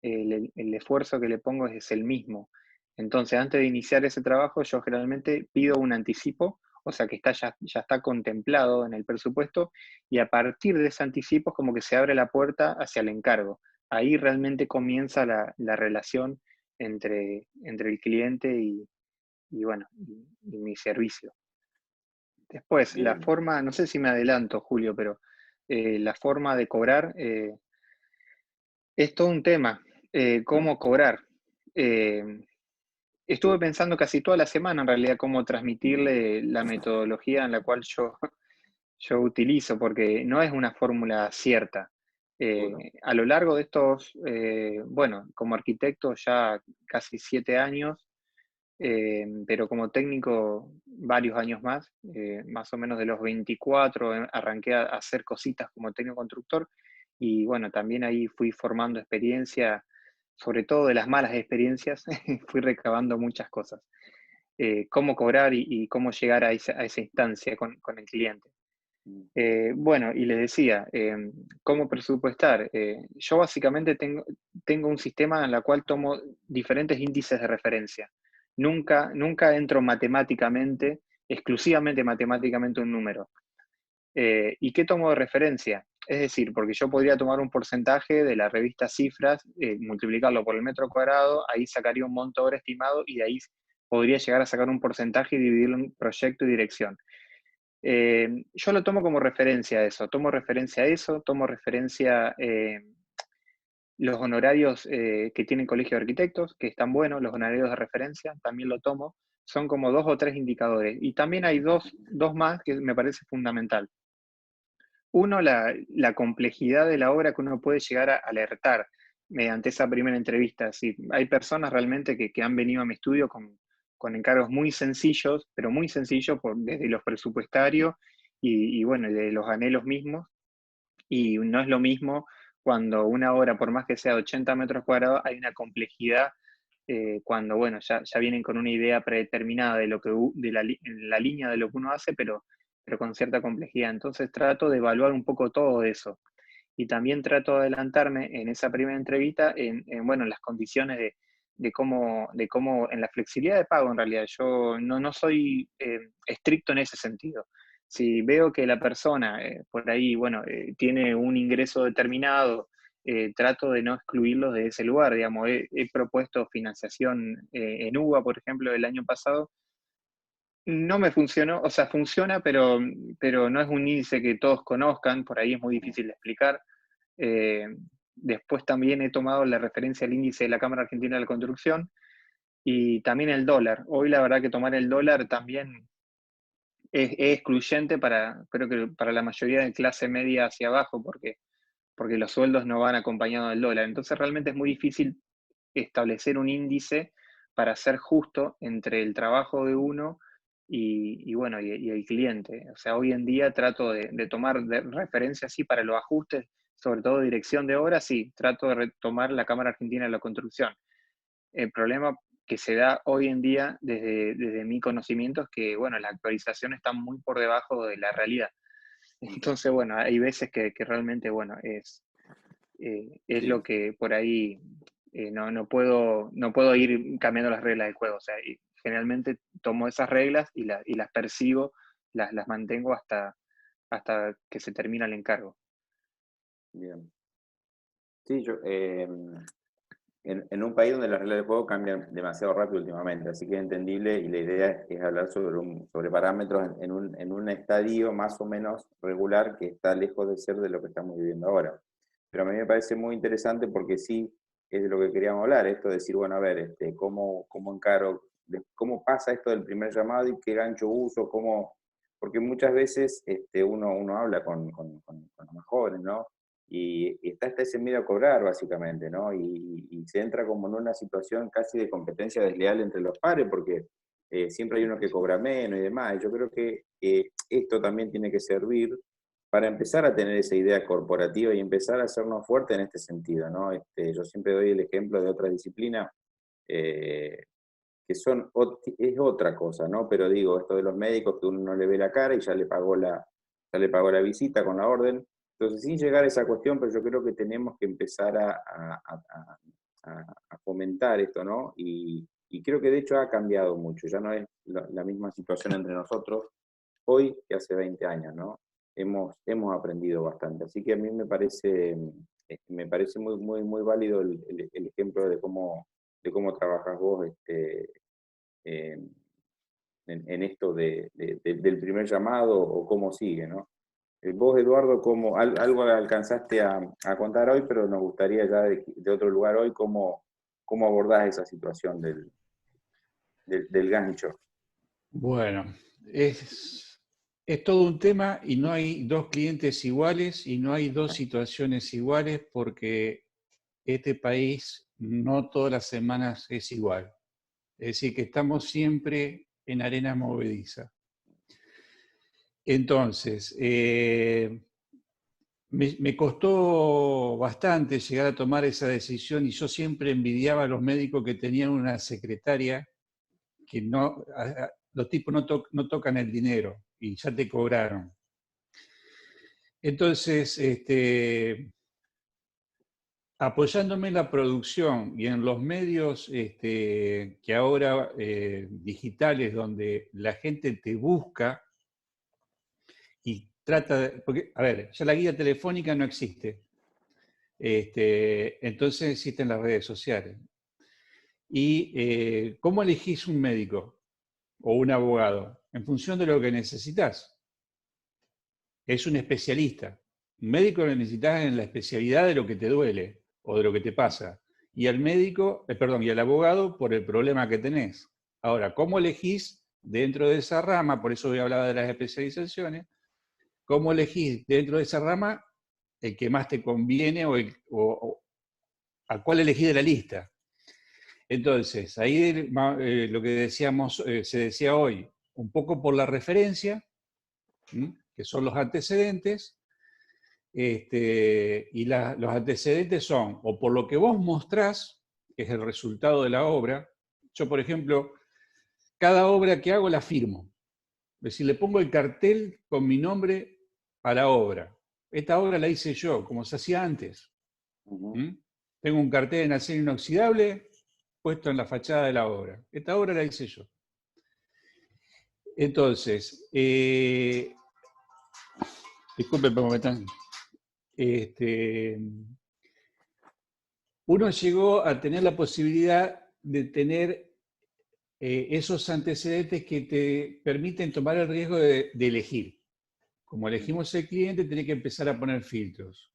el esfuerzo que le pongo es el mismo. Entonces, antes de iniciar ese trabajo, yo generalmente pido un anticipo, o sea que ya está contemplado en el presupuesto, y a partir de ese anticipo es como que se abre la puerta hacia el encargo. Ahí realmente comienza la relación entre el cliente y bueno, y mi servicio. Después, la Bien. forma, no sé si me adelanto, Julio, pero la forma de cobrar es todo un tema. ¿Cómo cobrar? Eh, Estuve pensando casi toda la semana en realidad cómo transmitirle la metodología en la cual yo yo utilizo, porque no es una fórmula cierta. Bueno, A lo largo de estos, bueno, como arquitecto ya casi 7 años, pero como técnico varios años más o menos de los 24 arranqué a hacer cositas como técnico constructor y bueno, también ahí fui formando experiencia, sobre todo de las malas experiencias, fui recabando muchas cosas. Cómo cobrar y cómo llegar a esa instancia con el cliente. mm, Bueno, y les decía, ¿cómo presupuestar? Yo básicamente tengo un sistema en el cual tomo diferentes índices de referencia. Nunca entro matemáticamente, exclusivamente matemáticamente un número. ¿Y qué tomo de referencia? Es decir, porque yo podría tomar un porcentaje de la revista Cifras, multiplicarlo por el metro cuadrado, ahí sacaría un monto ahora estimado y de ahí podría llegar a sacar un porcentaje y dividirlo en proyecto y dirección. Yo lo tomo como referencia a eso, tomo referencia los honorarios que tienen colegio de arquitectos, que están buenos, los honorarios de referencia, también lo tomo, son como 2 o 3 indicadores. Y también hay dos más que me parece fundamental. Uno, la complejidad de la obra que uno puede llegar a alertar mediante esa primera entrevista. Si hay personas realmente que han venido a mi estudio con encargos muy sencillos, pero muy sencillos desde los presupuestarios y bueno, de los anhelos mismos. Y no es lo mismo cuando una obra, por más que sea de 80 metros cuadrados, hay una complejidad cuando, bueno, ya vienen con una idea predeterminada de lo que la línea de lo que uno hace, pero con cierta complejidad. Entonces trato de evaluar un poco todo eso. Y también trato de adelantarme en esa primera entrevista bueno, en las condiciones de cómo, en la flexibilidad de pago en realidad. Yo no soy estricto en ese sentido. Si veo que la persona por ahí, bueno, tiene un ingreso determinado, trato de no excluirlos de ese lugar, digamos. He propuesto financiación en UBA, por ejemplo, el año pasado. No me funcionó, o sea, funciona, pero no es un índice que todos conozcan, por ahí es muy difícil de explicar. Eh, Después también he tomado la referencia al índice de la Cámara Argentina de la Construcción y también el dólar. Hoy la verdad que tomar el dólar también es excluyente creo que para la mayoría de clase media hacia abajo, porque los sueldos no van acompañados del dólar. Entonces realmente es muy difícil establecer un índice para ser justo entre el trabajo de uno bueno, y el cliente. O sea, hoy en día trato de tomar de referencia, sí, para los ajustes, sobre todo dirección de obras, sí, trato de retomar la Cámara Argentina de la Construcción. El problema que se da hoy en día, desde mi conocimiento, es que, bueno, la actualización está muy por debajo de la realidad. Entonces, bueno, hay veces que realmente, bueno, es sí, lo que por ahí no puedo ir cambiando las reglas del juego. O sea, y generalmente tomo esas reglas y las persigo, las mantengo hasta que se termina el encargo. bien. Sí, en un país donde las reglas del juego cambian demasiado rápido últimamente, así que es entendible y la idea es hablar sobre parámetros en un estadio más o menos regular que está lejos de ser de lo que estamos viviendo ahora. Pero a mí me parece muy interesante porque sí es de lo que queríamos hablar, esto de decir, bueno, a ver, cómo encaro, cómo pasa esto del primer llamado y qué gancho uso, porque muchas veces uno habla con los más jóvenes, ¿no? Y está hasta ese miedo a cobrar, básicamente, ¿no? Y se entra como en una situación casi de competencia desleal entre los pares, porque siempre hay uno que cobra menos y demás. Y yo creo que esto también tiene que servir para empezar a tener esa idea corporativa y empezar a hacernos fuertes en este sentido, ¿no? Yo siempre doy el ejemplo de otra disciplina eh, que es otra cosa, ¿no? Pero digo, esto de los médicos que uno no le ve la cara y ya le pagó la visita con la orden. Entonces, sin llegar a esa cuestión, pero yo creo que tenemos que empezar a fomentar esto, ¿no? Y creo que de hecho ha cambiado mucho, ya no es la misma situación entre nosotros hoy que hace 20 años, ¿no? Hemos aprendido bastante. Así que a mí me parece muy, muy, muy válido el ejemplo de cómo trabajas vos en, en esto del primer llamado o cómo sigue, ¿no? Vos, Eduardo, algo alcanzaste a contar hoy, pero nos gustaría ya de otro lugar hoy cómo abordás esa situación del gancho. Bueno, es Es todo un tema y no hay dos clientes iguales y no hay dos situaciones iguales porque este país no todas las semanas es igual. Es decir, que estamos siempre en arena movediza. Entonces, me costó bastante llegar a tomar esa decisión y yo siempre envidiaba a los médicos que tenían una secretaria que no, los tipos no tocan el dinero y ya te cobraron. Entonces, apoyándome en la producción y en los medios que ahora digitales, donde la gente te busca y trata de... Porque, a ver, ya la guía telefónica no existe. Entonces existen las redes sociales. ¿Y cómo elegís un médico o un abogado? En función de lo que necesitas. Es un especialista. Un médico lo necesitas en la especialidad de lo que te duele o de lo que te pasa. Y al médico, y al abogado por el problema que tenés. Ahora, ¿cómo elegís dentro de esa rama? Por eso voy a hablar de las especializaciones. ¿Cómo elegís dentro de esa rama el que más te conviene o a cuál elegís de la lista? Entonces, ahí lo que decíamos, se decía hoy, un poco por la referencia, que son los antecedentes, y los antecedentes son, o por lo que vos mostrás, que es el resultado de la obra. Yo, por ejemplo, cada obra que hago la firmo. Es decir, le pongo el cartel con mi nombre a la obra. Esta obra la hice yo, como se hacía antes. Tengo un cartel en acero inoxidable puesto en la fachada de la obra. Esta obra la hice yo. Entonces, disculpen, pero me están... uno llegó a tener la posibilidad de tener esos antecedentes que te permiten tomar el riesgo de elegir. Como elegimos el cliente, tenés que empezar a poner filtros.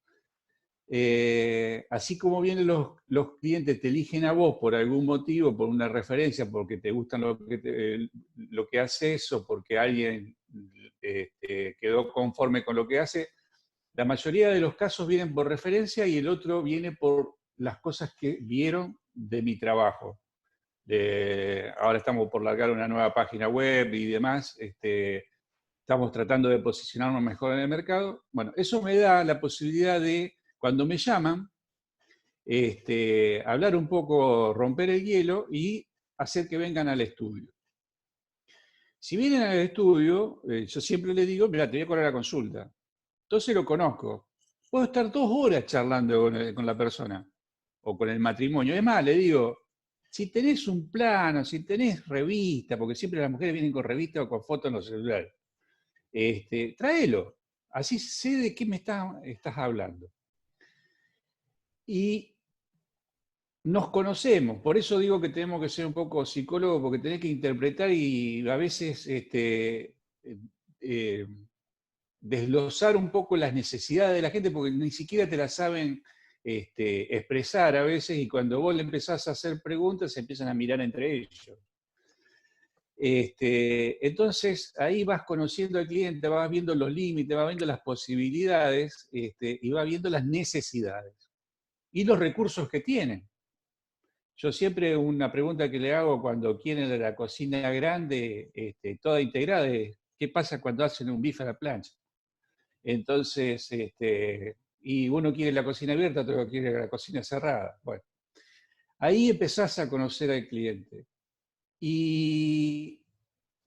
Así como vienen los clientes, te eligen a vos por algún motivo, por una referencia, porque te gustan lo que haces o porque alguien quedó conforme con lo que hace. La mayoría de los casos vienen por referencia y el otro viene por las cosas que vieron de mi trabajo. Ahora estamos por largar una nueva página web y demás. Estamos tratando de posicionarnos mejor en el mercado. Bueno, eso me da la posibilidad de, cuando me llaman, hablar un poco, romper el hielo y hacer que vengan al estudio. Si vienen al estudio, yo siempre les digo, mira, te voy a cobrar la consulta. Entonces lo conozco. Puedo estar 2 horas charlando con la persona o con el matrimonio. Es más, le digo, si tenés un plano, si tenés revista, porque siempre las mujeres vienen con revista o con fotos en los celulares, tráelo. Así sé de qué me estás hablando. Y nos conocemos, por eso digo que tenemos que ser un poco psicólogos, porque tenés que interpretar y a veces desglosar un poco las necesidades de la gente, porque ni siquiera te las saben expresar a veces, y cuando vos le empezás a hacer preguntas, se empiezan a mirar entre ellos. Entonces, ahí vas conociendo al cliente, vas viendo los límites, vas viendo las posibilidades, y vas viendo las necesidades y los recursos que tienen. Yo siempre una pregunta que le hago cuando quieren la cocina grande, toda integrada, es ¿qué pasa cuando hacen un bife a la plancha? Entonces, y uno quiere la cocina abierta, otro quiere la cocina cerrada. Bueno, ahí empezás a conocer al cliente. Y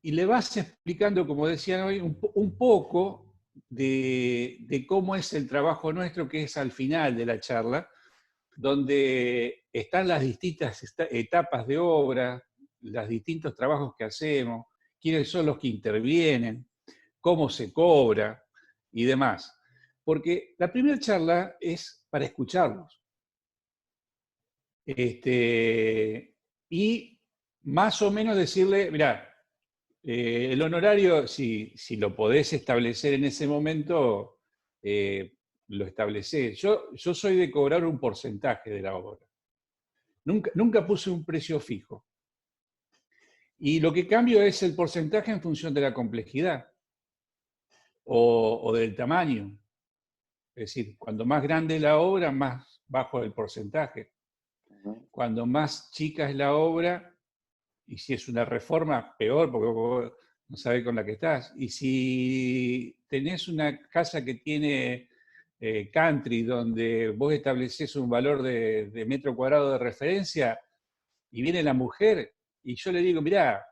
le vas explicando, como decían hoy, un poco de cómo es el trabajo nuestro, que es al final de la charla, donde están las distintas etapas de obra, los distintos trabajos que hacemos, quiénes son los que intervienen, cómo se cobra y demás. Porque la primera charla es para escucharlos. Y más o menos decirle, mirá, el honorario, si lo podés establecer en ese momento, lo establecés. Yo soy de cobrar un porcentaje de la obra. Nunca puse un precio fijo. Y lo que cambio es el porcentaje en función de la complejidad. o del tamaño. Es decir, cuando más grande es la obra, más bajo el porcentaje. Cuando más chica es la obra, y si es una reforma, peor, porque vos no sabés con la que estás. Y si tenés una casa que tiene country, donde vos establecés un valor de metro cuadrado de referencia, y viene la mujer, y yo le digo, mirá,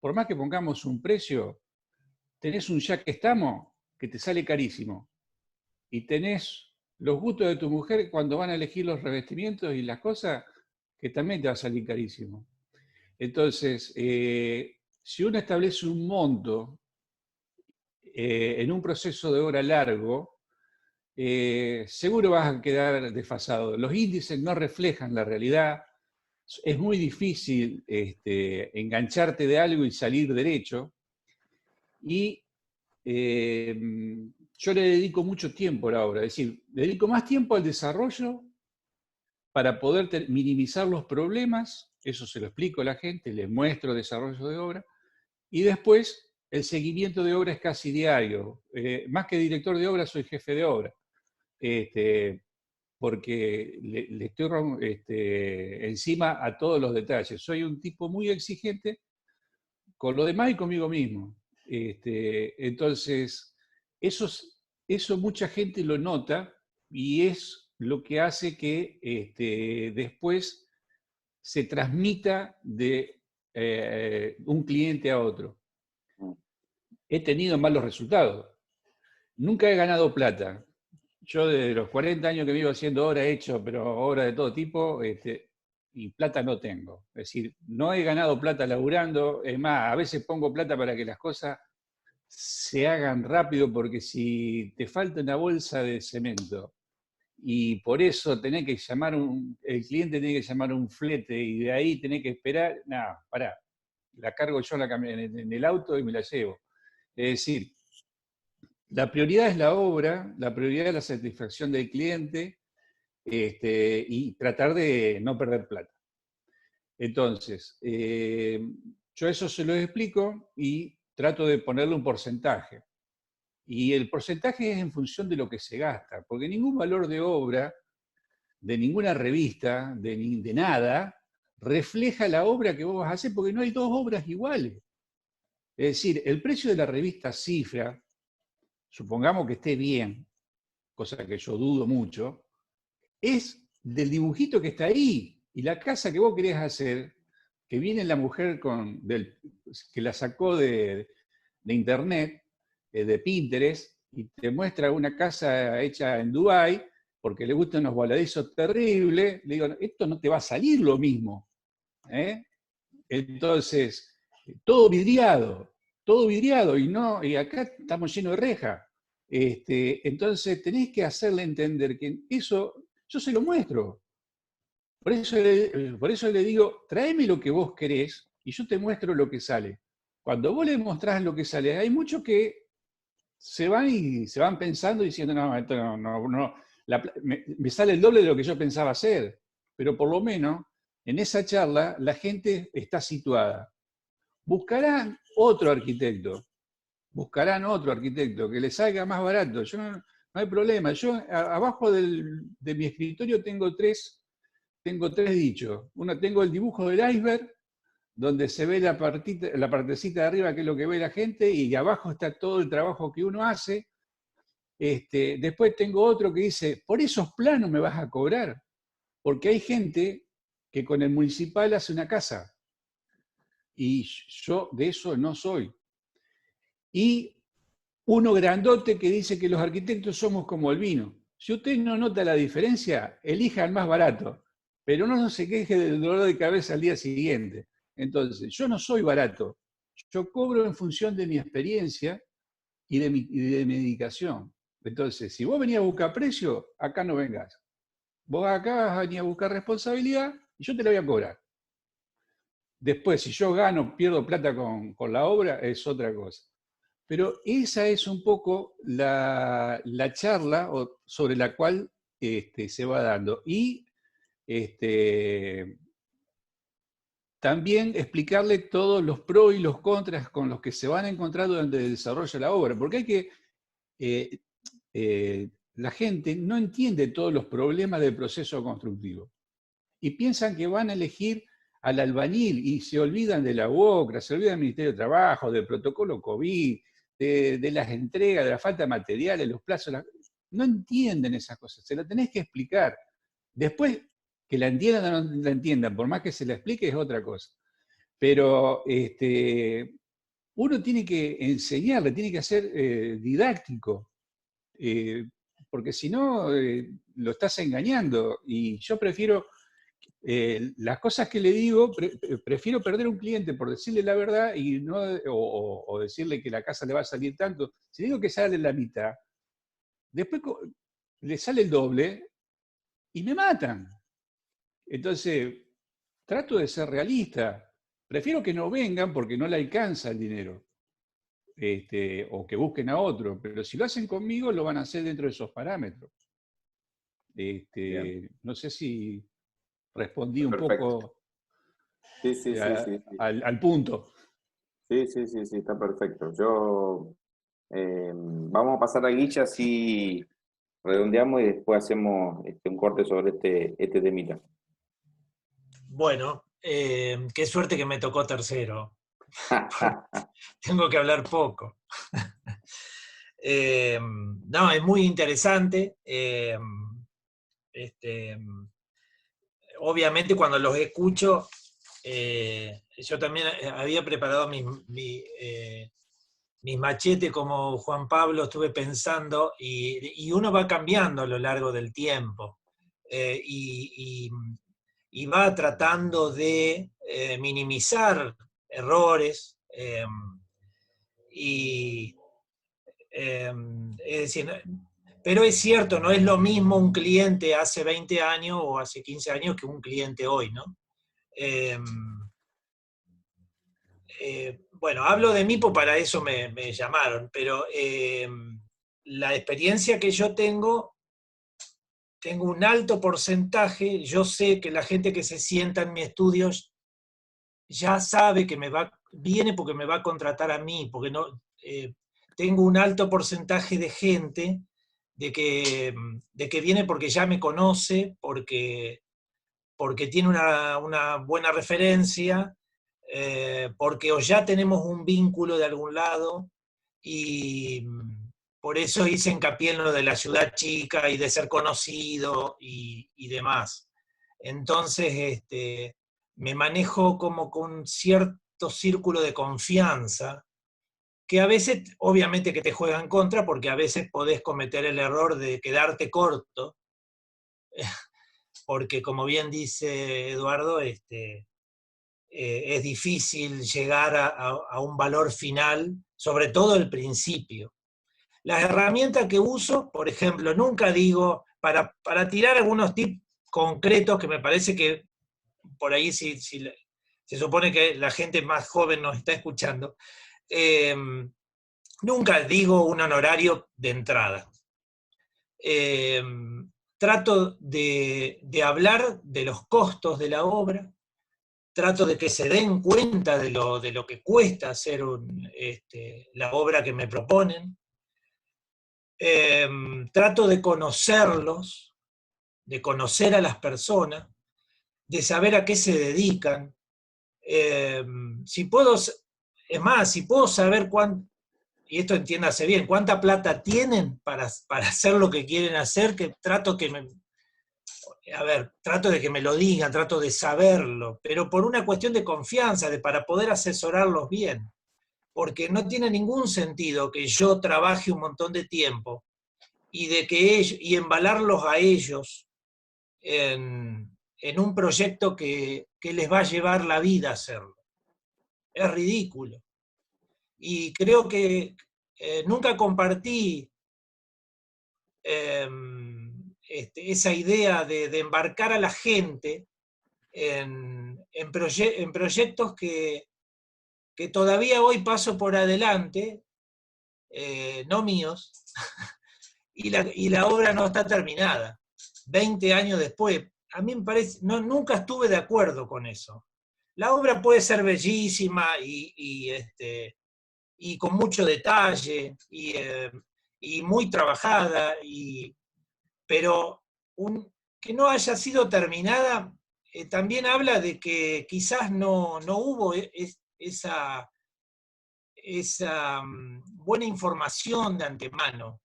por más que pongamos un precio, tenés un ya que estamos, que te sale carísimo. Y tenés los gustos de tu mujer cuando van a elegir los revestimientos y las cosas, que también te va a salir carísimo. Entonces, si uno establece un monto en un proceso de obra largo, seguro vas a quedar desfasado. Los índices no reflejan la realidad. Es muy difícil engancharte de algo y salir derecho. Y yo le dedico mucho tiempo a la obra. Es decir, le dedico más tiempo al desarrollo para poder minimizar los problemas. Eso se lo explico a la gente, les muestro desarrollo de obra. Y después, el seguimiento de obra es casi diario. Más que director de obra, soy jefe de obra. Porque le estoy encima a todos los detalles. Soy un tipo muy exigente con lo demás y conmigo mismo. Entonces, eso mucha gente lo nota y es lo que hace que después se transmita de un cliente a otro. He tenido malos resultados. Nunca he ganado plata. Yo desde los 40 años que vivo haciendo obra he hecho, pero obra de todo tipo, y plata no tengo. Es decir, no he ganado plata laburando. Es más, a veces pongo plata para que las cosas se hagan rápido, porque si te falta una bolsa de cemento y por eso tenés que llamar el cliente tiene que llamar un flete y de ahí tenés que esperar, nada, pará, la cargo yo en el auto y me la llevo. Es decir, la prioridad es la obra, la prioridad es la satisfacción del cliente, y tratar de no perder plata. Entonces, yo eso se lo explico y trato de ponerle un porcentaje. Y el porcentaje es en función de lo que se gasta, porque ningún valor de obra, de ninguna revista, de nada, refleja la obra que vos vas a hacer, porque no hay dos obras iguales. Es decir, el precio de la revista Cifra, supongamos que esté bien, cosa que yo dudo mucho, es del dibujito que está ahí. Y la casa que vos querés hacer, que viene la mujer que la sacó de internet, de Pinterest, y te muestra una casa hecha en Dubái, porque le gustan unos voladizos terribles, le digo, esto no te va a salir lo mismo. Entonces, todo vidriado, y acá estamos llenos de reja. Entonces tenés que hacerle entender que eso, yo se lo muestro. Por eso le digo, tráeme lo que vos querés y yo te muestro lo que sale. Cuando vos le mostrás lo que sale, hay muchos que se van pensando diciendo, no, esto no me sale el doble de lo que yo pensaba hacer. Pero por lo menos en esa charla la gente está situada. Buscarán otro arquitecto que le salga más barato. Yo no hay problema. Yo abajo de mi escritorio tengo tres dichos. Tengo el dibujo del iceberg, donde se ve la partecita de arriba, que es lo que ve la gente, y abajo está todo el trabajo que uno hace. Después tengo otro que dice, por esos planos me vas a cobrar, porque hay gente que con el municipal hace una casa, y yo de eso no soy. Y uno grandote que dice que los arquitectos somos como el vino. Si usted no nota la diferencia, elija el más barato, pero no se queje del dolor de cabeza al día siguiente. Entonces, yo no soy barato, yo cobro en función de mi experiencia y de mi dedicación. Entonces, si vos venís a buscar precio, acá no vengas. Vos acá vas a venir a buscar responsabilidad y yo te la voy a cobrar. Después, si yo gano, pierdo plata con la obra, es otra cosa. Pero esa es un poco la charla sobre la cual se va dando. Y también explicarle todos los pros y los contras con los que se van a encontrar durante el desarrollo de la obra, porque hay que la gente no entiende todos los problemas del proceso constructivo y piensan que van a elegir al albañil y se olvidan de la UOCRA, se olvidan del Ministerio de Trabajo, del protocolo COVID, de las entregas, de la falta de materiales, los plazos. No entienden esas cosas, se las tenés que explicar. Después, que la entiendan o no la entiendan, por más que se la explique, es otra cosa. Pero uno tiene que enseñarle, tiene que ser didáctico, porque si no, lo estás engañando. Y yo prefiero, las cosas que le digo, prefiero perder un cliente por decirle la verdad y no, o decirle que la casa le va a salir tanto. Si digo que sale la mitad, después le sale el doble y me matan. Entonces, trato de ser realista. Prefiero que no vengan porque no le alcanza el dinero. O que busquen a otro. Pero si lo hacen conmigo, lo van a hacer dentro de esos parámetros. No sé si respondí un poco al punto. Sí, está perfecto. Vamos a pasar a Guilla, así redondeamos y después hacemos un corte sobre este temita. Bueno, qué suerte que me tocó tercero. Tengo que hablar poco. No, es muy interesante. Obviamente cuando los escucho, yo también había preparado mis machetes como Juan Pablo, estuve pensando, y uno va cambiando a lo largo del tiempo. Y va tratando de minimizar errores, es decir, pero es cierto, no es lo mismo un cliente hace 20 años o hace 15 años que un cliente hoy, ¿no? Bueno, hablo de mí, pues para eso me llamaron, pero la experiencia que yo tengo un alto porcentaje, yo sé que la gente que se sienta en mi estudio ya sabe que viene porque me va a contratar a mí, porque no, tengo un alto porcentaje de gente de que viene porque ya me conoce, porque tiene una buena referencia, porque o ya tenemos un vínculo de algún lado, y por eso hice hincapié en lo de la ciudad chica y de ser conocido y demás. Entonces, me manejo como con cierto círculo de confianza, que a veces, obviamente que te juega en contra, porque a veces podés cometer el error de quedarte corto, porque como bien dice Eduardo, es difícil llegar a un valor final, sobre todo al principio. Las herramientas que uso, por ejemplo, nunca digo, para tirar algunos tips concretos que me parece que por ahí se supone que la gente más joven nos está escuchando, nunca digo un honorario de entrada. Trato de hablar de los costos de la obra, trato de que se den cuenta de lo que cuesta hacer la obra que me proponen. Trato de conocerlos, de conocer a las personas, de saber a qué se dedican. Si puedo saber cuánto, y esto entiéndase bien, cuánta plata tienen para hacer lo que quieren hacer, que trato de que me lo digan, trato de saberlo, pero por una cuestión de confianza, para poder asesorarlos bien. Porque no tiene ningún sentido que yo trabaje un montón de tiempo y embalarlos a ellos en un proyecto que les va a llevar la vida a hacerlo. Es ridículo. Y creo que nunca compartí esa idea de embarcar a la gente en proyectos que todavía hoy paso por adelante, no míos, y la obra no está terminada. 20 años después, a mí me parece, nunca estuve de acuerdo con eso. La obra puede ser bellísima y con mucho detalle, y muy trabajada, pero que no haya sido terminada también habla de que quizás no hubo esa buena información de antemano.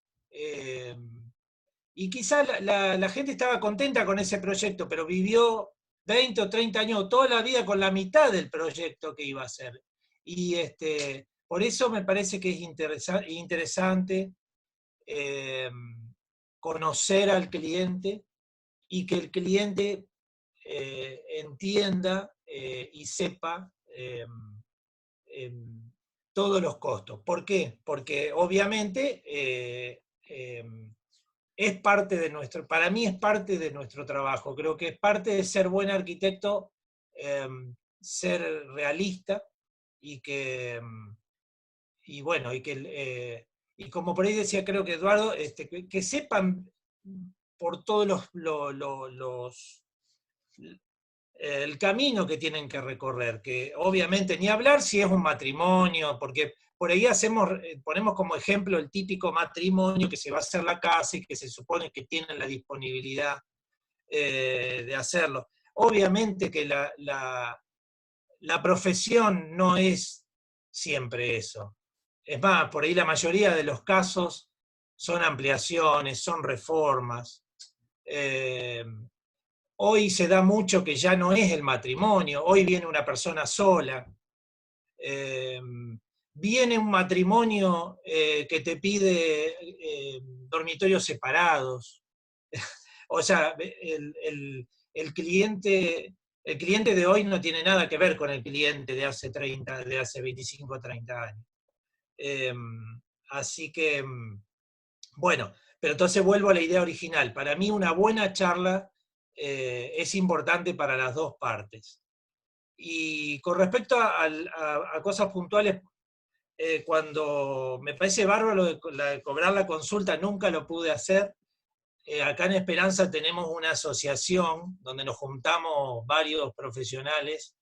Y quizás la gente estaba contenta con ese proyecto, pero vivió 20 o 30 años, toda la vida con la mitad del proyecto que iba a hacer. Y por eso me parece que es interesante conocer al cliente y que el cliente entienda y sepa todos los costos. ¿Por qué? Porque obviamente es parte de para mí es parte de nuestro trabajo. Creo que es parte de ser buen arquitecto, ser realista y y bueno, y como por ahí decía, creo que Eduardo, que sepan por todos el camino que tienen que recorrer, que obviamente ni hablar si es un matrimonio, porque por ahí ponemos como ejemplo el típico matrimonio que se va a hacer la casa y que se supone que tienen la disponibilidad de hacerlo. Obviamente que la profesión no es siempre eso. Es más, por ahí la mayoría de los casos son ampliaciones, son reformas. Hoy se da mucho que ya no es el matrimonio, hoy viene una persona sola. Viene un matrimonio que te pide dormitorios separados. O sea, el cliente de hoy no tiene nada que ver con el cliente de hace 25 o 30 años. Así que, bueno, pero entonces vuelvo a la idea original. Para mí una buena charla es importante para las dos partes. Y con respecto a cosas puntuales, cuando me parece bárbaro de cobrar la consulta, nunca lo pude hacer. Acá en Esperanza tenemos una asociación donde nos juntamos varios profesionales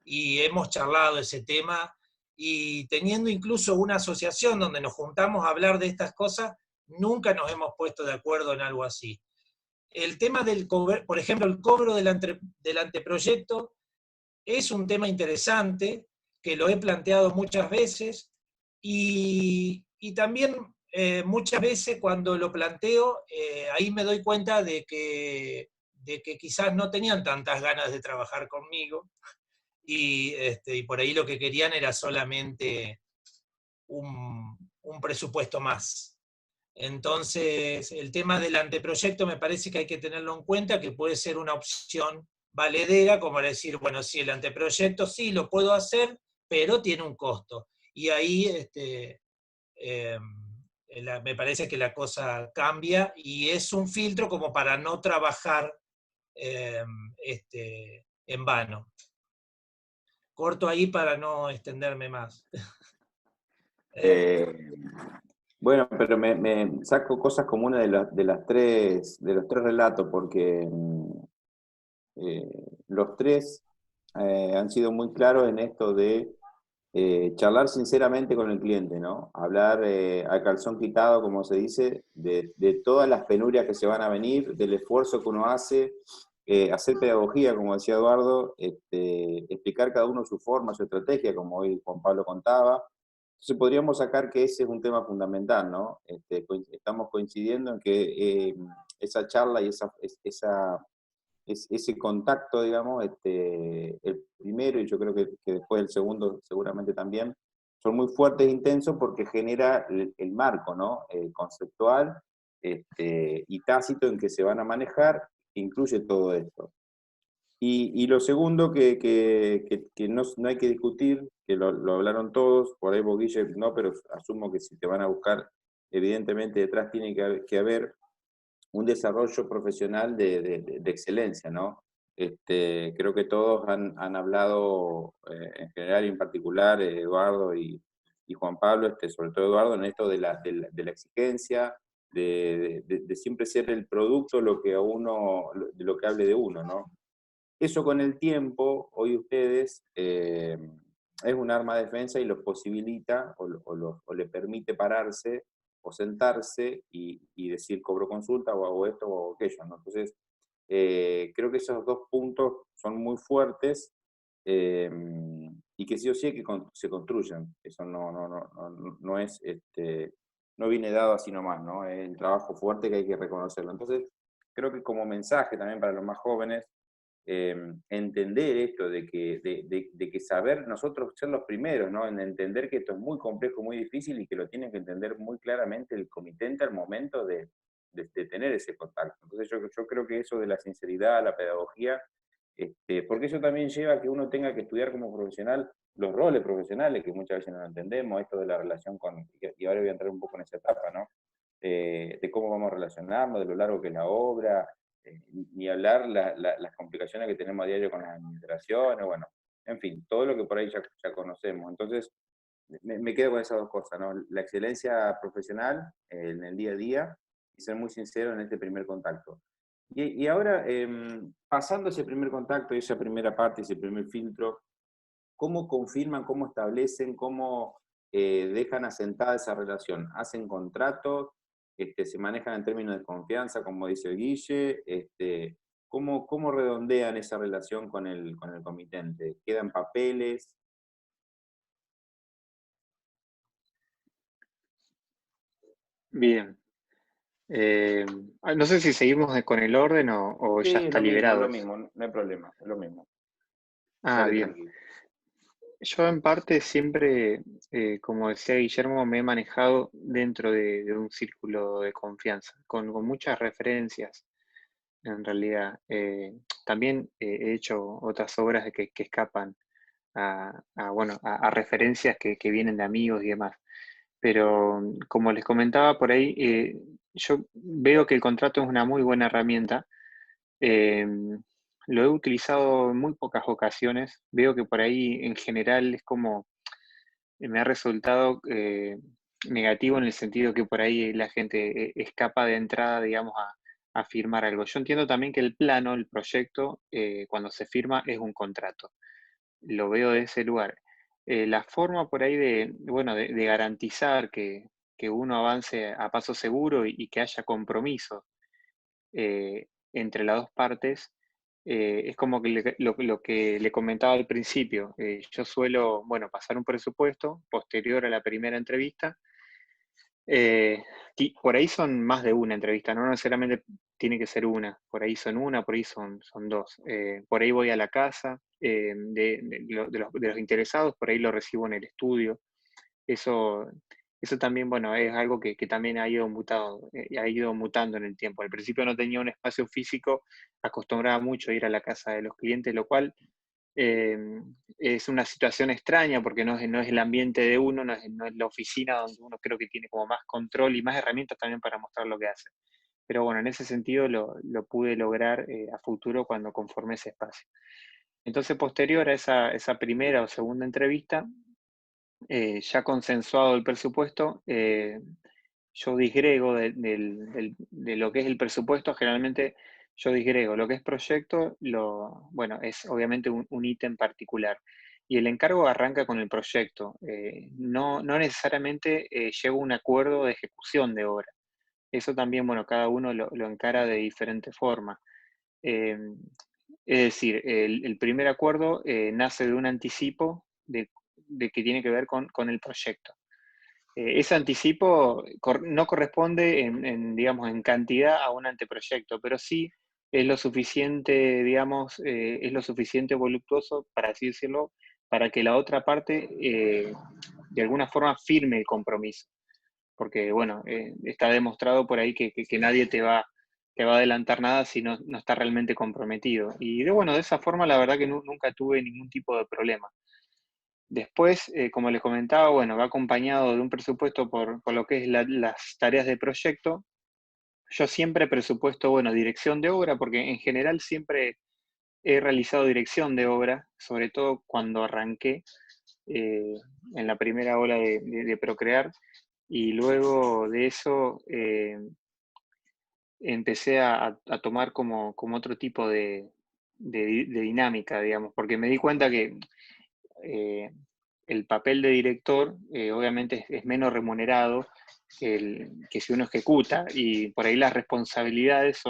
y hemos charlado ese tema, y teniendo incluso una asociación donde nos juntamos a hablar de estas cosas, nunca nos hemos puesto de acuerdo en algo así. El tema por ejemplo, el cobro del anteproyecto es un tema interesante, que lo he planteado muchas veces, y también muchas veces cuando lo planteo, ahí me doy cuenta de que quizás no tenían tantas ganas de trabajar conmigo, y por ahí lo que querían era solamente un presupuesto más. Entonces, el tema del anteproyecto me parece que hay que tenerlo en cuenta, que puede ser una opción valedera, como decir, bueno, sí, el anteproyecto sí lo puedo hacer, pero tiene un costo. Y ahí me parece que la cosa cambia y es un filtro como para no trabajar en vano. Corto ahí para no extenderme más. Bueno, pero me saco cosas comunes de los tres relatos, porque los tres han sido muy claros en esto de charlar sinceramente con el cliente, ¿no? Hablar a calzón quitado, como se dice, de todas las penurias que se van a venir, del esfuerzo que uno hace, hacer pedagogía, como decía Eduardo, explicar cada uno su forma, su estrategia, como hoy Juan Pablo contaba. Entonces podríamos sacar que ese es un tema fundamental, ¿no? Estamos coincidiendo en que esa charla y ese contacto, digamos, el primero, y yo creo que después el segundo seguramente también, son muy fuertes e intensos porque genera el marco, ¿no? Conceptual y tácito en que se van a manejar, que incluye todo esto. Y lo segundo que no hay que discutir, que lo hablaron todos, por ahí vos, Guille, no, pero asumo que si te van a buscar, evidentemente detrás tiene que haber un desarrollo profesional de excelencia, ¿no? Creo que todos han hablado, en general y en particular, Eduardo y Juan Pablo, sobre todo Eduardo, en esto de la exigencia, de siempre ser el producto lo que lo que hable de uno, ¿no? Eso con el tiempo, hoy ustedes, es un arma de defensa y los posibilita o le permite pararse o sentarse y decir cobro consulta o hago esto o hago aquello, ¿no? Entonces, creo que esos dos puntos son muy fuertes y que sí o sí que se construyen. Eso no es, no viene dado así nomás, ¿no? Es el trabajo fuerte que hay que reconocerlo. Entonces, creo que como mensaje también para los más jóvenes, entender esto de que saber nosotros ser los primeros, ¿no? En entender que esto es muy complejo, muy difícil y que lo tiene que entender muy claramente el comitente al momento de tener ese contacto. Entonces yo creo que eso de la sinceridad, la pedagogía, porque eso también lleva a que uno tenga que estudiar como profesional los roles profesionales, que muchas veces no lo entendemos, esto de la relación con, y ahora voy a entrar un poco en esa etapa, ¿no? De cómo vamos a relacionarnos, de lo largo que es la obra, ni hablar las complicaciones que tenemos a diario con las administraciones, bueno, en fin, todo lo que por ahí ya conocemos. Entonces, me quedo con esas dos cosas, ¿no? La excelencia profesional en el día a día y ser muy sincero en este primer contacto. Y ahora, pasando ese primer contacto y esa primera parte, ese primer filtro, ¿cómo confirman, cómo establecen, cómo dejan asentada esa relación? ¿Hacen contratos? ¿Se manejan en términos de confianza, como dice Guille? ¿Cómo redondean esa relación con el comitente? ¿Quedan papeles? Bien. No sé si seguimos con el orden o Sí, ya está liberado lo eso. mismo, no hay problema, es lo mismo. Ah, Dale bien. tranquilo. Yo en parte siempre, como decía Guillermo, me he manejado dentro de un círculo de confianza, con muchas referencias, en realidad. También he hecho otras obras que escapan bueno, a referencias que vienen de amigos y demás. Pero como les comentaba por ahí, yo veo que el contrato es una muy buena herramienta. Lo he utilizado en muy pocas ocasiones. Veo que por ahí en general es como, me ha resultado negativo en el sentido que por ahí la gente escapa de entrada, digamos, a firmar algo. Yo entiendo también que el plano, el proyecto, cuando se firma es un contrato. Lo veo de ese lugar. La forma por ahí bueno, de garantizar que uno avance a paso seguro y que haya compromiso entre las dos partes, es como que lo que le comentaba al principio. Yo suelo, bueno, pasar un presupuesto posterior a la primera entrevista. Por ahí son más de una entrevista, no necesariamente tiene que ser una, por ahí son una, por ahí son dos. Por ahí voy a la casa de los interesados, por ahí lo recibo en el estudio. Eso, eso también, bueno, es algo que también ha ido mutando en el tiempo. Al principio no tenía un espacio físico, acostumbraba mucho a ir a la casa de los clientes, lo cual eh, es una situación extraña porque no es el ambiente de uno, no es la oficina donde uno creo que tiene como más control y más herramientas también para mostrar lo que hace. Pero bueno, en ese sentido lo pude lograr a futuro cuando conformé ese espacio. Entonces, posterior a esa primera o segunda entrevista, ya consensuado el presupuesto, yo disgrego de lo que es el presupuesto, generalmente yo disgrego lo que es proyecto, bueno, es obviamente un ítem particular. Y el encargo arranca con el proyecto. No necesariamente llevo un acuerdo de ejecución de obra. Eso también, bueno, cada uno lo encara de diferente forma. Eh, es decir, el primer acuerdo nace de un anticipo de que tiene que ver con el proyecto. Ese anticipo no corresponde digamos, en cantidad a un anteproyecto, pero sí es lo suficiente, digamos, es lo suficiente voluptuoso, para así decirlo, para que la otra parte de alguna forma firme el compromiso. Porque, bueno, está demostrado por ahí que nadie te va a adelantar nada si no está realmente comprometido. Y bueno, de esa forma la verdad que nunca tuve ningún tipo de problema. Después, como les comentaba, bueno, va acompañado de un presupuesto por lo que es las tareas de proyecto. Yo siempre presupuesto, bueno, dirección de obra, porque en general siempre he realizado dirección de obra, sobre todo cuando arranqué eh, en la primera ola de Procrear, y luego de eso empecé a tomar como otro tipo de dinámica, digamos, porque me di cuenta que eh, el papel de director obviamente es menos remunerado que si uno ejecuta, y por ahí las responsabilidades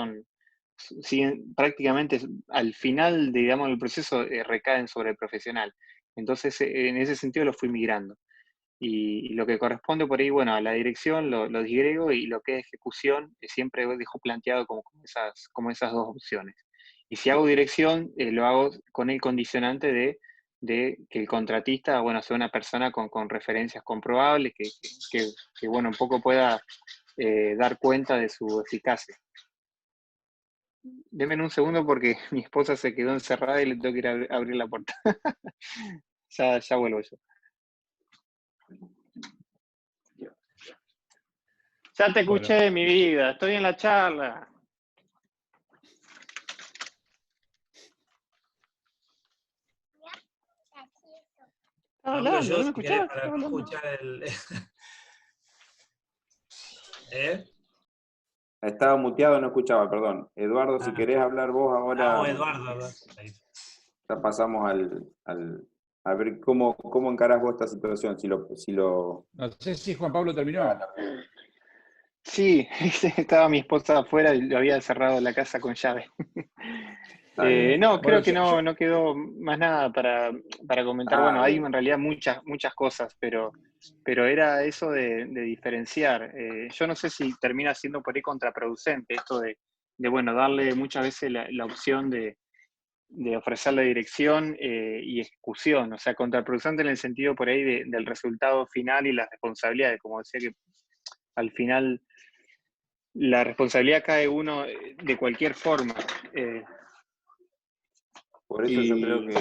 siguen prácticamente al final, digamos, del proceso recaen sobre el profesional. Entonces, en ese sentido lo fui migrando. Y lo que corresponde por ahí, bueno, a la dirección lo disgrego, y lo que es ejecución siempre dejo planteado como esas dos opciones. Y si hago dirección, lo hago con el condicionante de que el contratista, bueno, sea una persona con referencias comprobables, que bueno, un poco pueda dar cuenta de su eficacia. Denme un segundo porque mi esposa se quedó encerrada y le tengo que ir a abrir la puerta. Ya vuelvo yo. Ya te escuché, bueno. Mi vida, estoy en la charla. Hablo yo, si querés, para no escuchar el... Estaba muteado, no escuchaba, perdón. Eduardo, si querés hablar vos ahora... Eduardo. Ya pasamos a ver cómo encarás vos esta situación. No sé si Juan Pablo terminó. Sí, estaba mi esposa afuera y lo había cerrado la casa con llave. No, creo que no quedó más nada para comentar. Bueno, hay en realidad muchas cosas, pero era eso de diferenciar. Yo no sé si termina siendo por ahí contraproducente esto de bueno, darle muchas veces la opción de ofrecer la dirección y ejecución. O sea, contraproducente en el sentido por ahí del resultado final y las responsabilidades. Como decía, que al final la responsabilidad cae uno de cualquier forma. Por eso yo creo que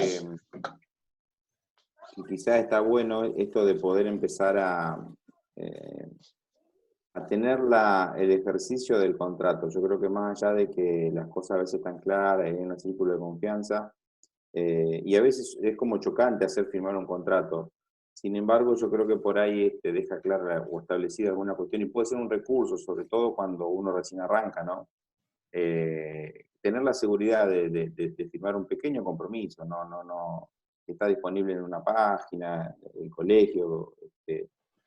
quizás está bueno esto de poder empezar a tener el ejercicio del contrato. Yo creo que más allá de que las cosas a veces están claras, hay un círculo de confianza, y a veces es como chocante hacer firmar un contrato. Sin embargo, yo creo que por ahí deja clara o establecida alguna cuestión, y puede ser un recurso, sobre todo cuando uno recién arranca, ¿no? Tener la seguridad de firmar un pequeño compromiso, no que está disponible en una página, el colegio.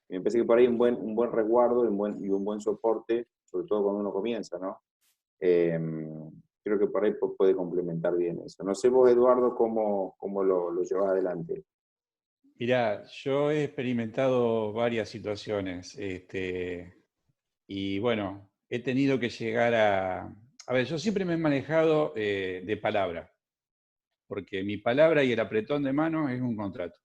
Me parece que por ahí un buen resguardo y un buen soporte, sobre todo cuando uno comienza, ¿no? Creo que por ahí puede complementar bien eso. No sé vos, Eduardo, cómo lo llevas adelante. Mirá, yo he experimentado varias situaciones, y bueno, he tenido que llegar a ver, yo siempre me he manejado de palabra, porque mi palabra y el apretón de mano es un contrato.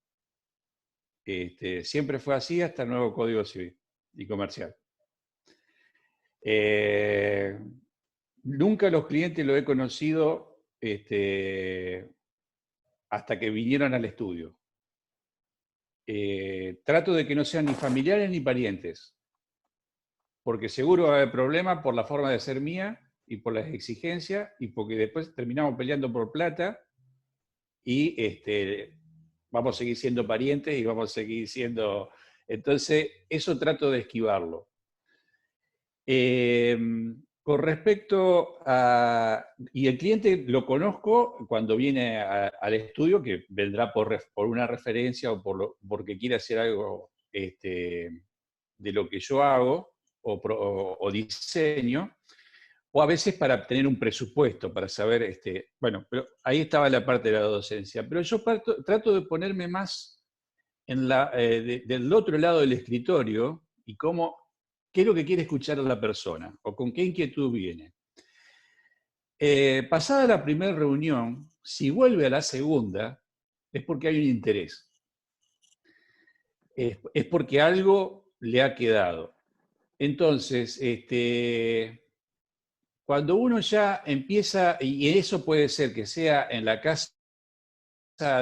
Siempre fue así hasta el nuevo Código Civil y Comercial. Nunca los clientes lo he conocido hasta que vinieron al estudio. Trato de que no sean ni familiares ni parientes, porque seguro va a haber problemas por la forma de ser mía y por las exigencias, y porque después terminamos peleando por plata y vamos a seguir siendo parientes y vamos a seguir siendo... Entonces, eso trato de esquivarlo. Con respecto a... Y el cliente lo conozco cuando viene al estudio, que vendrá por una referencia o porque quiere hacer algo de lo que yo hago o diseño, o a veces para obtener un presupuesto, para saber, bueno, pero ahí estaba la parte de la docencia. Pero yo trato de ponerme más del otro lado del escritorio y qué es lo que quiere escuchar la persona o con qué inquietud viene. Pasada la primera reunión, si vuelve a la segunda, es porque hay un interés. Es porque algo le ha quedado. Entonces, cuando uno ya empieza, y eso puede ser que sea en la casa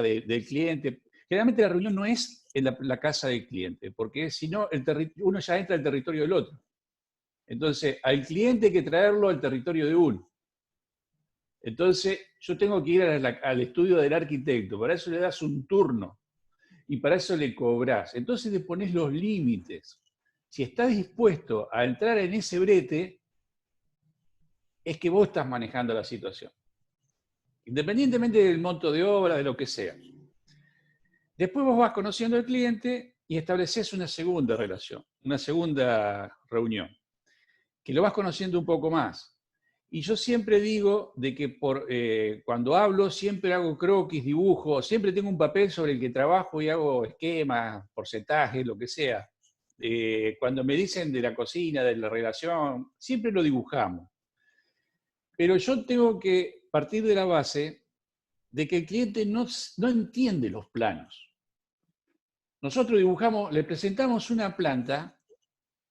del cliente, generalmente la reunión no es en la casa del cliente, porque si no, uno ya entra al territorio del otro. Entonces, al cliente hay que traerlo al territorio de uno. Entonces, yo tengo que ir al estudio del arquitecto, para eso le das un turno, y para eso le cobrás. Entonces le pones los límites. Si estás dispuesto a entrar en ese brete, es que vos estás manejando la situación. Independientemente del monto de obra, de lo que sea. Después vos vas conociendo al cliente y estableces una segunda relación, una segunda reunión, que lo vas conociendo un poco más. Y yo siempre digo de que cuando hablo siempre hago croquis, dibujos, siempre tengo un papel sobre el que trabajo y hago esquemas, porcentajes, lo que sea. Cuando me dicen de la cocina, de la relación, siempre lo dibujamos. Pero yo tengo que partir de la base de que el cliente no entiende los planos. Nosotros dibujamos, le presentamos una planta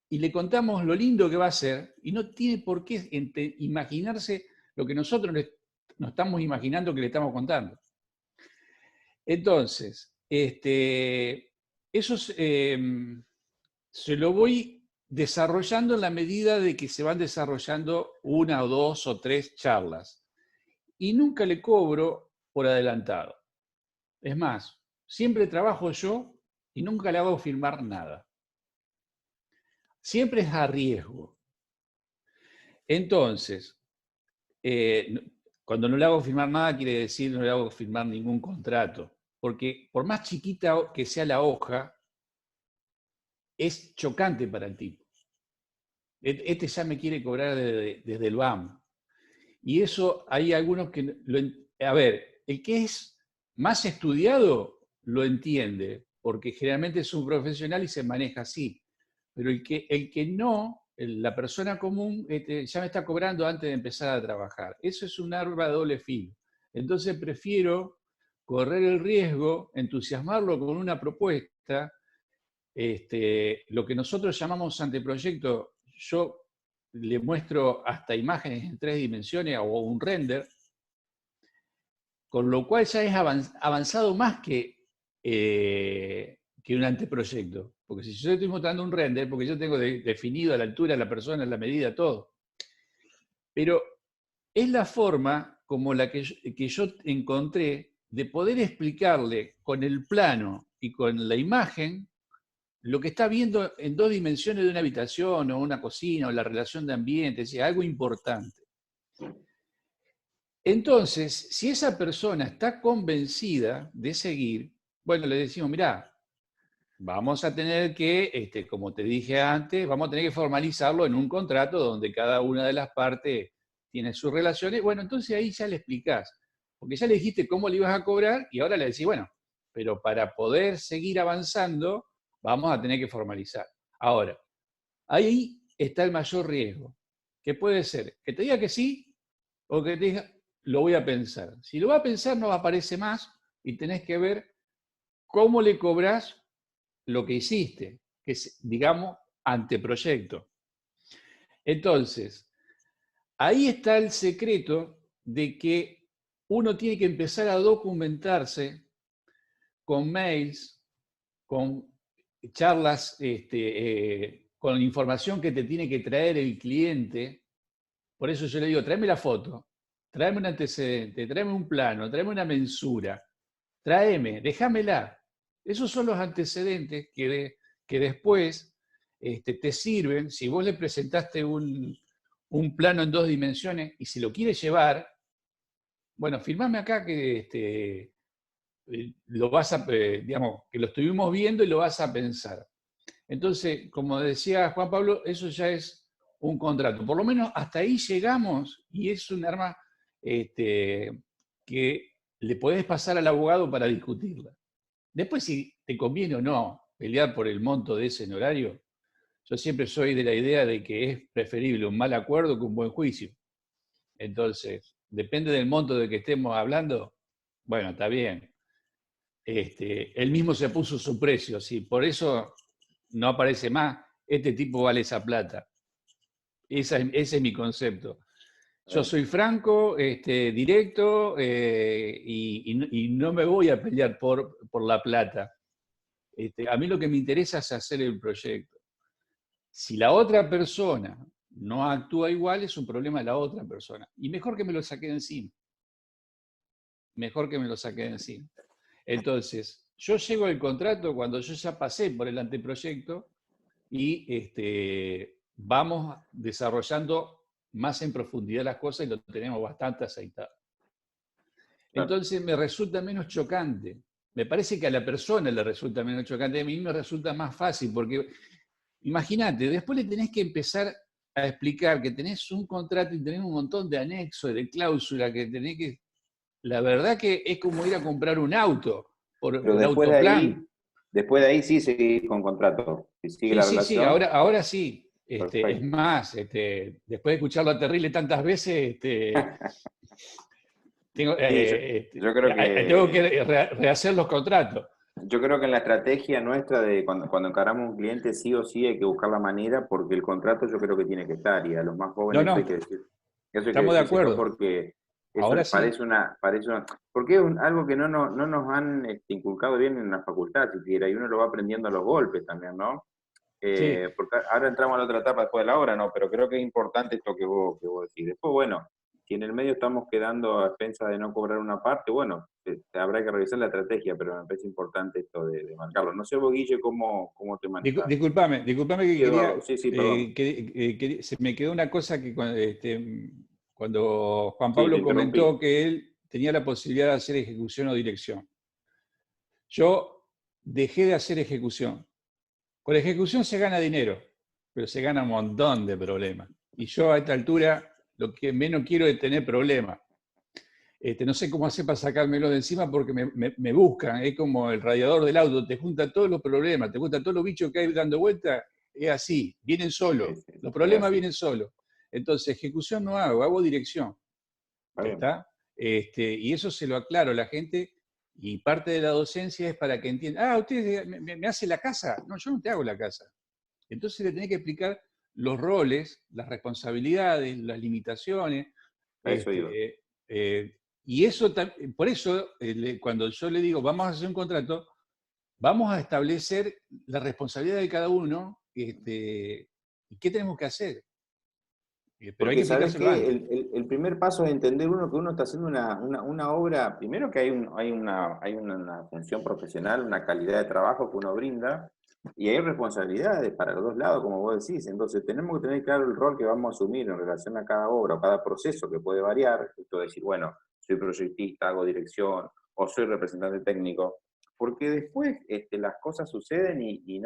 y le contamos lo lindo que va a ser, y no tiene por qué imaginarse lo que nosotros nos estamos imaginando que le estamos contando. Entonces, eso se lo voy desarrollando en la medida de que se van desarrollando 1 o 2 o 3 charlas. Y nunca le cobro por adelantado. Es más, siempre trabajo yo y nunca le hago firmar nada. Siempre es a riesgo. Entonces, cuando no le hago firmar nada, quiere decir no le hago firmar ningún contrato. Porque por más chiquita que sea la hoja, es chocante para el tipo. Este ya me quiere cobrar desde el BAM. Y eso hay algunos que... A ver, el que es más estudiado lo entiende, porque generalmente es un profesional y se maneja así. Pero el que no, la persona común, ya me está cobrando antes de empezar a trabajar. Eso es un arma de doble filo. Entonces prefiero correr el riesgo, entusiasmarlo con una propuesta. Lo que nosotros llamamos anteproyecto, yo le muestro hasta imágenes en 3 dimensiones o un render, con lo cual ya es avanzado más que un anteproyecto. Porque si yo estoy mostrando un render, porque yo tengo definido a la altura, la persona, la medida, todo. Pero es la forma como la que yo encontré de poder explicarle con el plano y con la imagen lo que está viendo en 2 dimensiones de una habitación o una cocina o la relación de ambiente, es decir, algo importante. Entonces, si esa persona está convencida de seguir, bueno, le decimos, mirá, vamos a tener que, como te dije antes, vamos a tener que formalizarlo en un contrato donde cada una de las partes tiene sus relaciones. Bueno, entonces ahí ya le explicás, porque ya le dijiste cómo le ibas a cobrar y ahora le decís, bueno, pero para poder seguir avanzando, vamos a tener que formalizar. Ahora, ahí está el mayor riesgo, que puede ser que te diga que sí o que te diga, lo voy a pensar. Si lo va a pensar, no aparece más y tenés que ver cómo le cobrás lo que hiciste, que es, digamos, anteproyecto. Entonces, ahí está el secreto de que uno tiene que empezar a documentarse con mails, con charlas, con información que te tiene que traer el cliente. Por eso yo le digo, tráeme la foto, tráeme un antecedente, tráeme un plano, tráeme una mensura, déjamela. Esos son los antecedentes que después te sirven, si vos le presentaste un plano en 2 dimensiones y si lo quieres llevar, bueno, firmame acá que lo vas a, digamos, que lo estuvimos viendo y lo vas a pensar. Entonces, como decía Juan Pablo, eso ya es un contrato. Por lo menos hasta ahí llegamos y es un arma que le podés pasar al abogado para discutirla. Después, si te conviene o no pelear por el monto de ese honorario, yo siempre soy de la idea de que es preferible un mal acuerdo que un buen juicio. Entonces, depende del monto de que estemos hablando, bueno, está bien. Él mismo se puso su precio, sí, por eso no aparece más, este tipo vale esa plata. Ese es mi concepto. Yo soy franco, directo, y no me voy a pelear por la plata. A mí lo que me interesa es hacer el proyecto. Si la otra persona no actúa igual, es un problema de la otra persona. Y mejor que me lo saque de encima. Mejor que me lo saque de encima. Entonces, yo llego al contrato cuando yo ya pasé por el anteproyecto y vamos desarrollando más en profundidad las cosas y lo tenemos bastante aceitado. Entonces me resulta menos chocante, me parece que a la persona le resulta menos chocante, a mí me resulta más fácil, porque imagínate, después le tenés que empezar a explicar que tenés un contrato y tenés un montón de anexos, de cláusulas, que tenés que... La verdad que es como ir a comprar un auto, por Pero el autoplan. después de ahí sí seguís con contrato. Si sigue Sí, la sí, sí, relación, ahora sí. Es perfecto. más, después de escucharlo a Terrible tantas veces, tengo, Sí, yo creo tengo que que rehacer los contratos. Yo creo que en la estrategia nuestra de cuando encaramos un cliente sí o sí hay que buscar la manera porque el contrato yo creo que tiene que estar y a los más No, jóvenes no, eso hay que estamos de decírselo acuerdo. porque eso Ahora sí. porque es algo que no nos han inculcado bien en la facultad siquiera y uno lo va aprendiendo a los golpes también, ¿no? Sí. Porque ahora entramos a la otra etapa después de la hora, ¿no? Pero creo que es importante esto que vos decís. Después, bueno, si en el medio estamos quedando a expensas de no cobrar una parte, bueno, habrá que revisar la estrategia, pero me parece importante esto de marcarlo. No sé vos, Guille, cómo te manejas. Disculpame Sí, que quería, Eduardo, sí, sí, perdón. se me quedó una cosa que cuando Juan Sí, te Pablo interrumpí. comentó que él tenía la posibilidad de hacer ejecución o dirección. Yo dejé de hacer ejecución. Con la ejecución se gana dinero, pero se gana un montón de problemas. Y yo a esta altura lo que menos quiero es tener problemas. No sé cómo hacer para sacármelo de encima porque me buscan, es como el radiador del auto, te junta todos los problemas, te junta todos los bichos que hay dando vuelta, es así, vienen solos, Sí, sí, los es problemas así. vienen solos. Entonces, ejecución no hago dirección, Está bien. ¿está? Y eso se lo aclaro a la gente y parte de la docencia es para que entienda, usted me hace la casa, no, yo no te hago la casa. Entonces le tenés que explicar los roles, las responsabilidades, las limitaciones, A eso iba. y eso, por eso, cuando yo le digo, vamos a hacer un contrato, vamos a establecer la responsabilidad de cada uno y qué tenemos que hacer. Pero hay que Porque, ¿sabes explicárselo qué? antes. El primer paso es entender que uno está haciendo una obra, primero que hay una función profesional, una calidad de trabajo que uno brinda, y hay responsabilidades para los dos lados, como vos decís. Entonces, tenemos que tener claro el rol que vamos a asumir en relación a cada obra o cada proceso que puede variar. Esto de decir, bueno, soy proyectista, hago dirección, o soy representante técnico. Porque después las cosas suceden y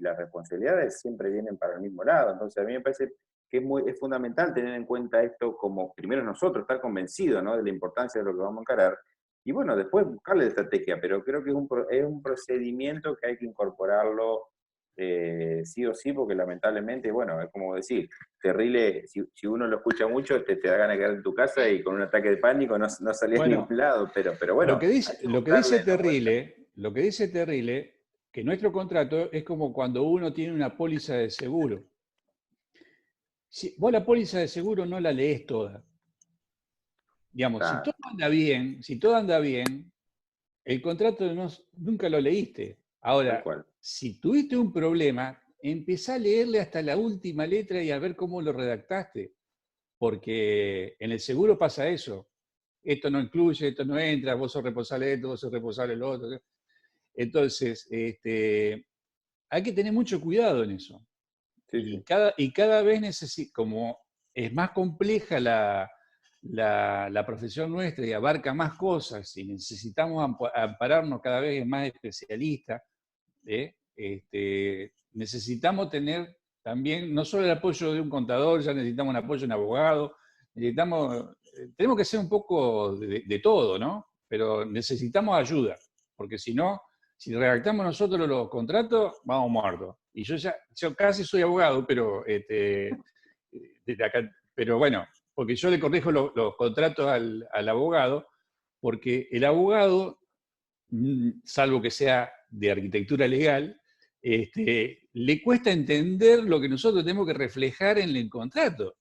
las responsabilidades siempre vienen para el mismo lado. Entonces, a mí me parece que es fundamental tener en cuenta esto como, primero nosotros, estar convencidos, ¿no?, de la importancia de lo que vamos a encarar, y bueno, después buscarle la estrategia, pero creo que es un procedimiento que hay que incorporarlo sí o sí, porque lamentablemente, bueno, es como decir, terrible, si uno lo escucha mucho, te da ganas de quedar en tu casa y con un ataque de pánico no salís a ningún Bueno, lado, pero bueno, hay que buscarle la vuelta. Lo que dice Terrible, que nuestro contrato es como cuando uno tiene una póliza de seguro. Si vos la póliza de seguro no la lees toda. Digamos, Claro, si todo anda bien, el contrato nunca lo leíste. tal Ahora, cual. si tuviste un problema, empezá a leerle hasta la última letra y a ver cómo lo redactaste. Porque en el seguro pasa eso. Esto no incluye, esto no entra, vos sos responsable de esto, vos sos responsable de lo otro. Entonces, hay que tener mucho cuidado en eso. Sí, sí. Y cada vez como es más compleja la profesión nuestra y abarca más cosas y necesitamos ampararnos cada vez en más especialistas, necesitamos tener también no solo el apoyo de un contador, ya necesitamos un apoyo de un abogado, tenemos que hacer un poco de todo, ¿no? Pero necesitamos ayuda, porque si no, si redactamos nosotros los contratos, vamos muertos. Y yo casi soy abogado, pero bueno, porque yo le corrijo los contratos al abogado, porque el abogado, salvo que sea de arquitectura legal, le cuesta entender lo que nosotros tenemos que reflejar en el contrato.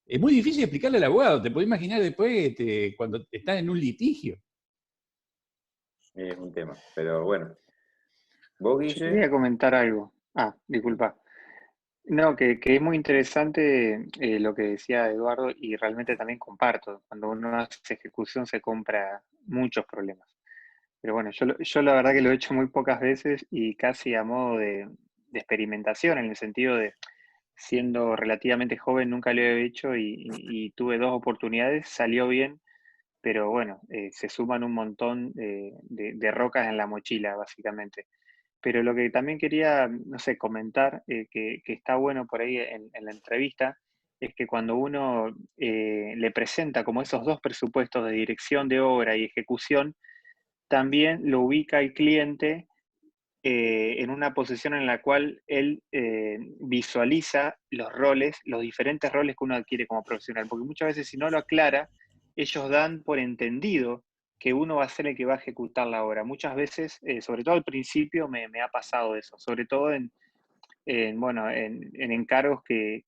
Es muy difícil explicarle al abogado, te puedes imaginar después cuando estás en un litigio. Es un tema, pero bueno. ¿Vos, Yo quería Guille? comentar algo. Disculpa. No, que es muy interesante lo que decía Eduardo y realmente también comparto. Cuando uno hace ejecución se compra muchos problemas. Pero bueno, yo la verdad que lo he hecho muy pocas veces y casi a modo de experimentación, en el sentido de siendo relativamente joven nunca lo he hecho y tuve dos oportunidades, salió bien pero bueno, se suman un montón de rocas en la mochila, básicamente. Pero lo que también quería, no sé, comentar, que está bueno por ahí en la entrevista, es que cuando uno le presenta como esos dos presupuestos de dirección de obra y ejecución, también lo ubica el cliente en una posición en la cual él visualiza los roles, los diferentes roles que uno adquiere como profesional, porque muchas veces si no lo aclara, ellos dan por entendido que uno va a ser el que va a ejecutar la obra. Muchas veces, sobre todo al principio, me ha pasado eso, sobre todo bueno, en encargos que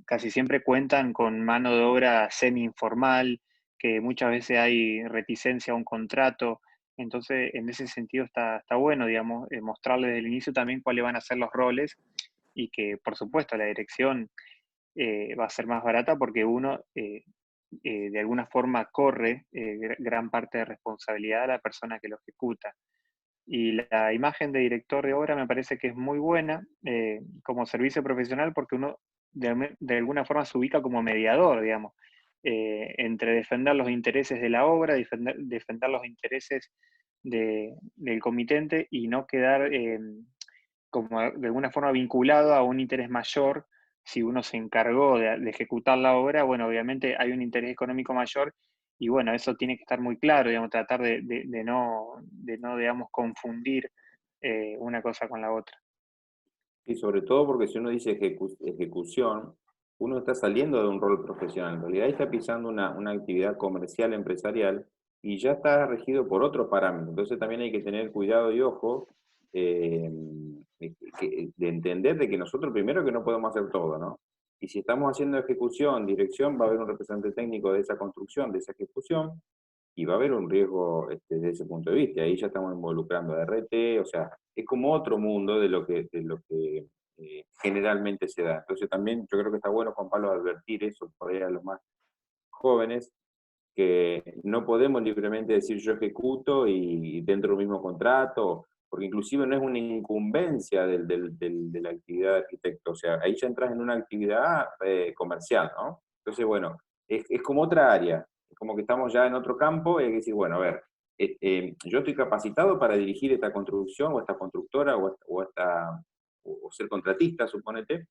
casi siempre cuentan con mano de obra semi-informal, que muchas veces hay reticencia a un contrato. Entonces, en ese sentido está bueno, digamos, mostrarles desde el inicio también cuáles van a ser los roles y que, por supuesto, la dirección va a ser más barata porque uno, de alguna forma, corre gran parte de responsabilidad a la persona que lo ejecuta. Y la imagen de director de obra me parece que es muy buena como servicio profesional porque uno de alguna forma se ubica como mediador, digamos, entre defender los intereses de la obra, defender los intereses del comitente y no quedar como de alguna forma vinculado a un interés mayor. Si uno se encargó de ejecutar la obra, bueno, obviamente hay un interés económico mayor y bueno, eso tiene que estar muy claro, digamos, tratar de no digamos, confundir una cosa con la otra. Y sobre todo porque si uno dice ejecución, uno está saliendo de un rol profesional. En realidad está pisando una actividad comercial, empresarial, y ya está regido por otros parámetros. Entonces también hay que tener cuidado y ojo eh, de entender de que nosotros primero que no podemos hacer todo, ¿no? Y si estamos haciendo ejecución, dirección, va a haber un representante técnico de esa construcción, de esa ejecución, y va a haber un riesgo desde ese punto de vista. Ahí ya estamos involucrando a RT, o sea, es como otro mundo de lo que generalmente se da. Entonces también yo creo que está bueno, Juan Pablo, advertir eso por ahí a los más jóvenes, que no podemos libremente decir yo ejecuto y dentro del mismo contrato, porque inclusive no es una incumbencia de la actividad de arquitecto, o sea, ahí ya entras en una actividad comercial, ¿no? Entonces, bueno, es como otra área, es como que estamos ya en otro campo y hay que decir, bueno, a ver, yo estoy capacitado para dirigir esta construcción o esta constructora o ser contratista, suponete.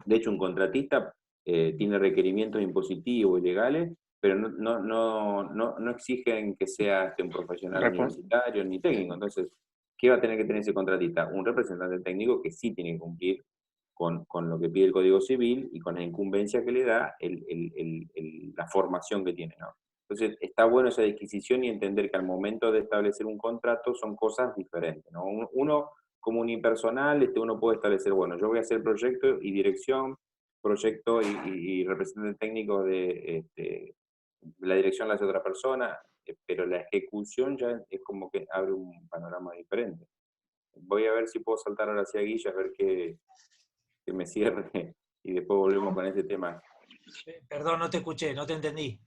De hecho, un contratista tiene requerimientos impositivos y legales, pero no exigen que sea un profesional universitario ni técnico. Entonces, ¿qué va a tener que tener ese contratista? Un representante técnico que sí tiene que cumplir con lo que pide el Código Civil y con la incumbencia que le da la formación que tiene, ¿no? Entonces, está bueno esa disquisición y entender que al momento de establecer un contrato son cosas diferentes, ¿no? Uno como unipersonal, uno puede establecer, bueno, yo voy a hacer proyecto y dirección, proyecto y representante técnico de la dirección la hace otra persona, pero la ejecución ya es como que abre un panorama diferente. Voy a ver si puedo saltar ahora hacia Guilla, a ver que me cierre y después volvemos con ese tema. Perdón, no te escuché, no te entendí.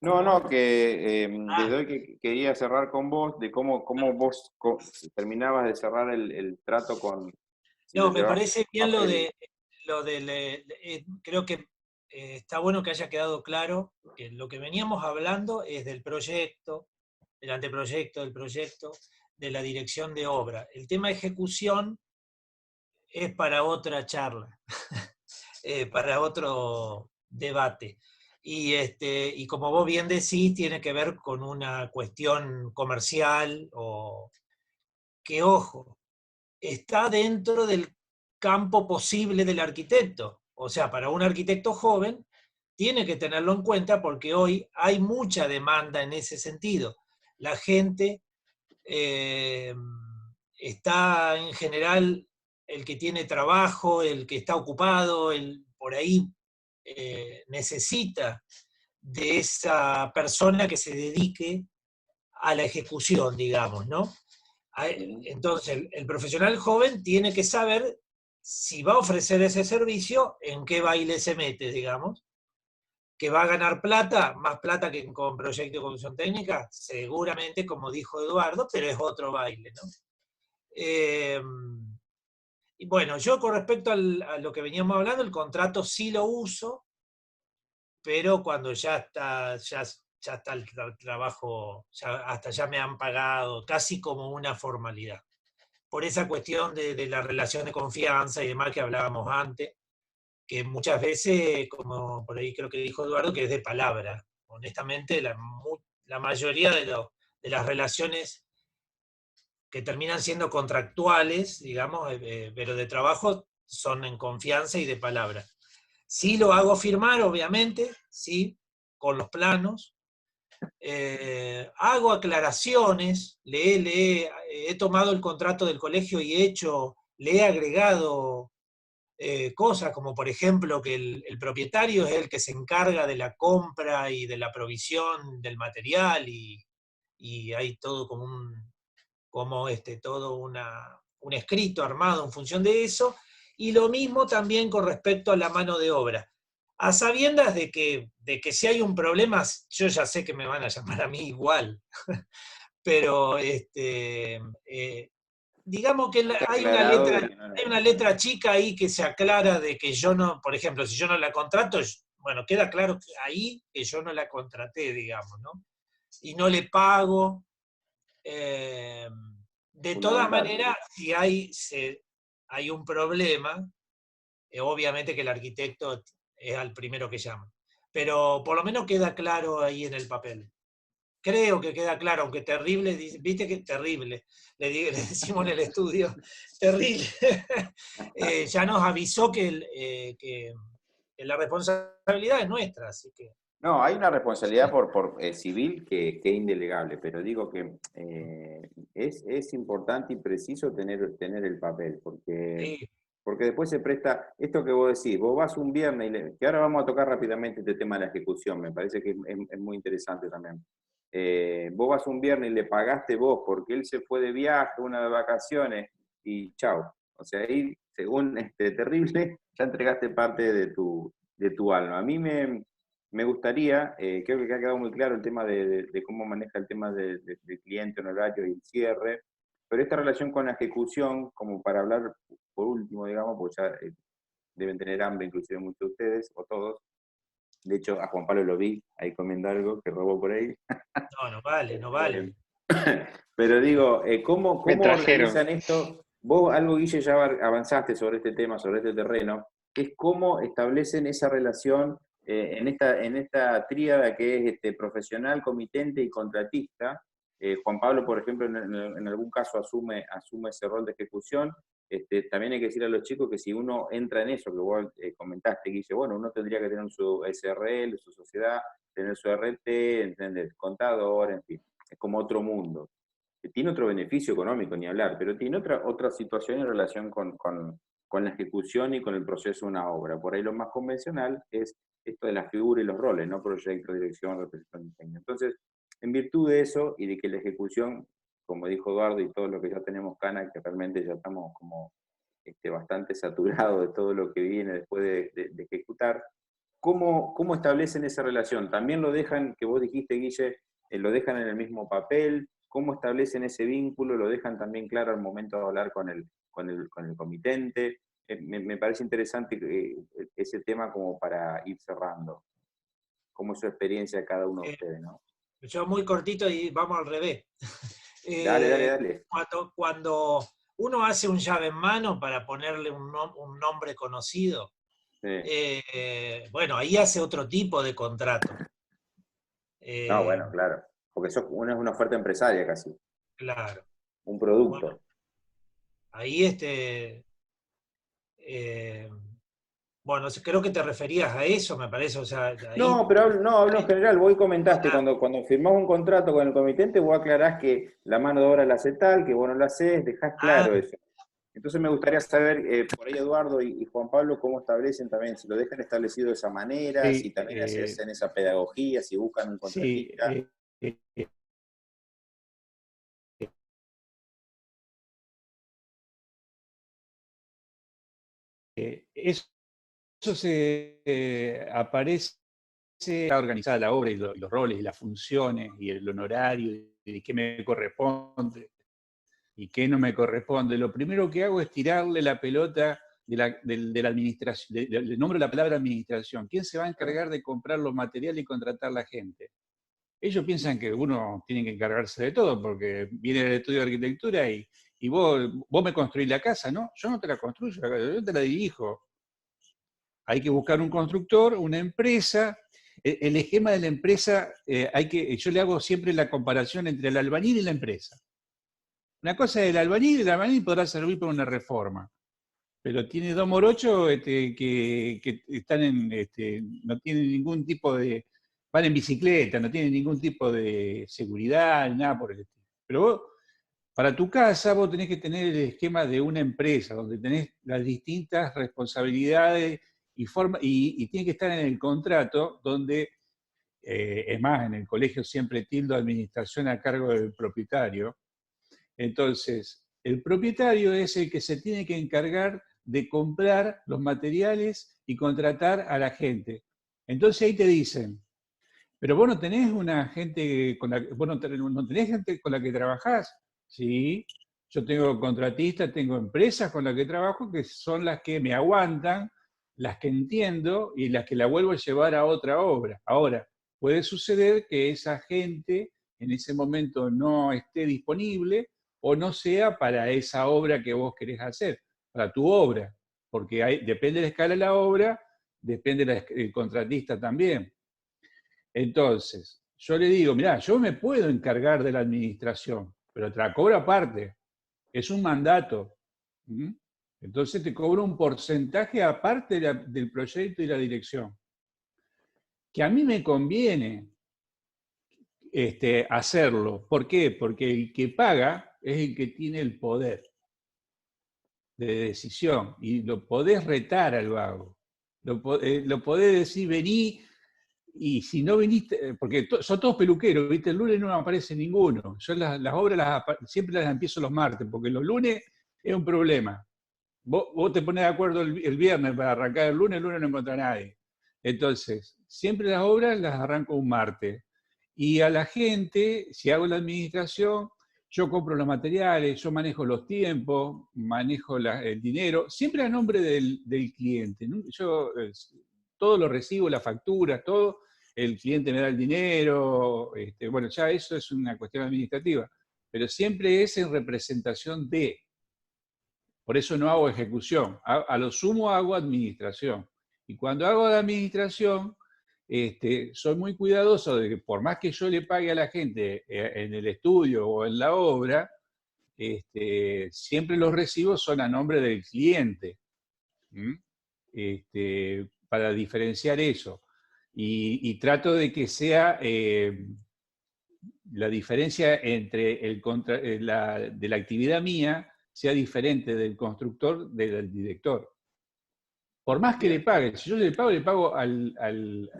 No, que desde hoy que quería cerrar con vos, de cómo vos terminabas de cerrar el trato con... Si No, me parece bien creo que está bueno que haya quedado claro que lo que veníamos hablando es del proyecto, del anteproyecto, del proyecto, de la dirección de obra. El tema de ejecución es para otra charla, para otro debate. Y como vos bien decís, tiene que ver con una cuestión comercial o que, ojo, está dentro del campo posible del arquitecto. O sea, para un arquitecto joven, tiene que tenerlo en cuenta porque hoy hay mucha demanda en ese sentido. La gente está en general, el que tiene trabajo, el que está ocupado, por ahí necesita de esa persona que se dedique a la ejecución, digamos, ¿no? Entonces, el profesional joven tiene que saber si va a ofrecer ese servicio, en qué baile se mete, digamos. Que va a ganar plata, más plata que con proyecto de conducción técnica, seguramente, como dijo Eduardo, pero es otro baile, ¿no? Y bueno, yo con respecto a lo que veníamos hablando, el contrato sí lo uso, pero cuando ya ya está el trabajo, hasta ya me han pagado, casi como una formalidad. Por esa cuestión de la relación de confianza y demás que hablábamos antes, que muchas veces, como por ahí creo que dijo Eduardo, que es de palabra. Honestamente, la mayoría de las relaciones que terminan siendo contractuales, digamos, pero de trabajo, son en confianza y de palabra. Sí lo hago firmar, obviamente, sí, con los planos. Hago aclaraciones, he tomado el contrato del colegio y le he agregado cosas, como por ejemplo que el propietario es el que se encarga de la compra y de la provisión del material, y hay todo todo un escrito armado en función de eso, y lo mismo también con respecto a la mano de obra. A sabiendas de que si hay un problema, yo ya sé que me van a llamar a mí igual, pero digamos que Está hay aclarado de que no hay una letra chica ahí que se aclara de que yo no, por ejemplo, si yo no la contrato, bueno, queda claro ahí que yo no la contraté, digamos, ¿no? Y no le pago. De todas fundamental. maneras, si hay un problema, obviamente que el arquitecto es al primero que llama. Pero por lo menos queda claro ahí en el papel. Creo que queda claro, aunque terrible, viste que terrible, le decimos en el estudio, terrible. Ya nos avisó que la responsabilidad es nuestra, así que... No, hay una responsabilidad por civil que es indelegable, pero digo que es importante y preciso tener el papel, Sí, porque después se presta, esto que vos decís, vos vas un viernes, que ahora vamos a tocar rápidamente este tema de la ejecución, me parece que es muy interesante también. Vos vas un viernes y le pagaste vos porque él se fue de viaje, una de vacaciones, y chau. O sea, ahí, según terrible, ya entregaste parte de tu alma. A mí me gustaría, creo que ha quedado muy claro el tema de cómo maneja el tema del cliente, honorario y el cierre, pero esta relación con la ejecución, como para hablar por último, digamos, porque ya deben tener hambre, inclusive muchos de ustedes, o todos. De hecho, a Juan Pablo lo vi ahí comiendo algo que robó por ahí. no, no vale, no vale. Pero digo, ¿cómo Me trajeron. organizan esto? Vos algo, Guille, ya avanzaste sobre este tema, sobre este terreno, que es cómo establecen esa relación en esta tríada que es profesional, comitente y contratista. Juan Pablo, por ejemplo, en algún caso asume ese rol de ejecución. También hay que decir a los chicos que si uno entra en eso, que vos comentaste, Guille, bueno, uno tendría que tener su SRL, su sociedad, tener su RT, entender, contador, en fin, es como otro mundo. Tiene otro beneficio económico, ni hablar, pero tiene otra situación en relación con la ejecución y con el proceso de una obra. Por ahí lo más convencional es esto de la figura y los roles, ¿no? Proyecto, dirección, representación, diseño. Entonces, en virtud de eso y de que la ejecución, como dijo Eduardo y todo lo que ya tenemos cana, que realmente ya estamos como bastante saturados de todo lo que viene después de ejecutar, ¿cómo establecen esa relación? También lo dejan, que vos dijiste, Guille, lo dejan en el mismo papel, ¿cómo establecen ese vínculo? ¿Lo dejan también claro al momento de hablar con el comitente? Me parece interesante ese tema como para ir cerrando. ¿Cómo es su experiencia cada uno de ustedes, no? Yo muy cortito y vamos al revés. Dale, dale, dale. Cuando uno hace un llave en mano para ponerle un nombre conocido, Sí. bueno, ahí hace otro tipo de contrato. No, bueno, claro. Porque uno es una oferta empresaria casi, Claro. un Bueno, producto. ahí bueno, creo que te referías a eso, me parece, o sea, ahí... No, pero hablo en general. Vos comentaste, Ah, cuando firmás un contrato con el comitente, vos aclarás que la mano de obra la hace tal, que vos no la hacés, dejás claro eso. Entonces me gustaría saber, por ahí Eduardo y Juan Pablo, cómo establecen también, si lo dejan establecido de esa manera, si Sí, también hacen esa pedagogía, si buscan un sí, contratista. eh, eso se aparece organizada la obra y los roles y las funciones y el honorario y qué me corresponde y qué no me corresponde. Lo primero que hago es tirarle la pelota de la administración, del nombre de la palabra administración. ¿Quién se va a encargar de comprar los materiales y contratar la gente? ellos piensan que uno tiene que encargarse de todo, porque viene del estudio de arquitectura y vos me construís la casa, ¿no? Yo no te la construyo, yo te la dirijo. Hay que buscar un constructor, una empresa. El esquema de la empresa, yo le hago siempre la comparación entre el albañil y la empresa. Una cosa es el albañil podrá servir para una reforma, pero tiene dos morochos que están no tienen ningún tipo de, van en bicicleta, no tienen ningún tipo de seguridad, nada por el estilo. Pero vos, para tu casa, vos tenés que tener el esquema de una empresa, donde tenés las distintas responsabilidades y tiene que estar en el contrato, donde, es más, en el colegio siempre tildo administración a cargo del propietario. Entonces, el propietario es el que se tiene que encargar de comprar los materiales y contratar a la gente. Entonces ahí te dicen, pero vos no tenés una gente vos no tenés gente con la que trabajás. Sí, yo tengo contratistas, tengo empresas con las que trabajo que son las que me aguantan, las que entiendo y las que la vuelvo a llevar a otra obra. Ahora, puede suceder que esa gente en ese momento no esté disponible o no sea para esa obra que vos querés hacer, para tu obra, porque depende de la escala de la obra, depende del contratista también. Entonces, yo le digo, mirá, yo me puedo encargar de la administración, pero te la cobro aparte, es un mandato. ¿Mm? Entonces te cobro un porcentaje aparte del proyecto y la dirección. Que a mí me conviene hacerlo. ¿Por qué? Porque el que paga es el que tiene el poder de decisión y lo podés retar al vago. Lo podés decir, vení. Y si no viniste, porque son todos peluqueros, ¿viste? El lunes no aparece ninguno. Yo las obras siempre las empiezo los martes, porque los lunes es un problema. Vos te pones de acuerdo el viernes para arrancar el lunes no encontrás a nadie. Entonces, siempre las obras las arranco un martes. Y a la gente, si hago la administración, yo compro los materiales, yo manejo los tiempos, manejo el dinero, siempre a nombre del cliente. Yo todo lo recibo, la factura, todo, el cliente me da el dinero, bueno, ya eso es una cuestión administrativa, pero siempre es en representación de. Por eso no hago ejecución, a lo sumo hago administración. Y cuando hago administración, soy muy cuidadoso de que por más que yo le pague a la gente en el estudio o en la obra, siempre los recibos son a nombre del cliente. Para diferenciar eso. Y trato de que sea la diferencia entre de la actividad mía sea diferente del constructor del director. Por más que le pague, si yo le pago al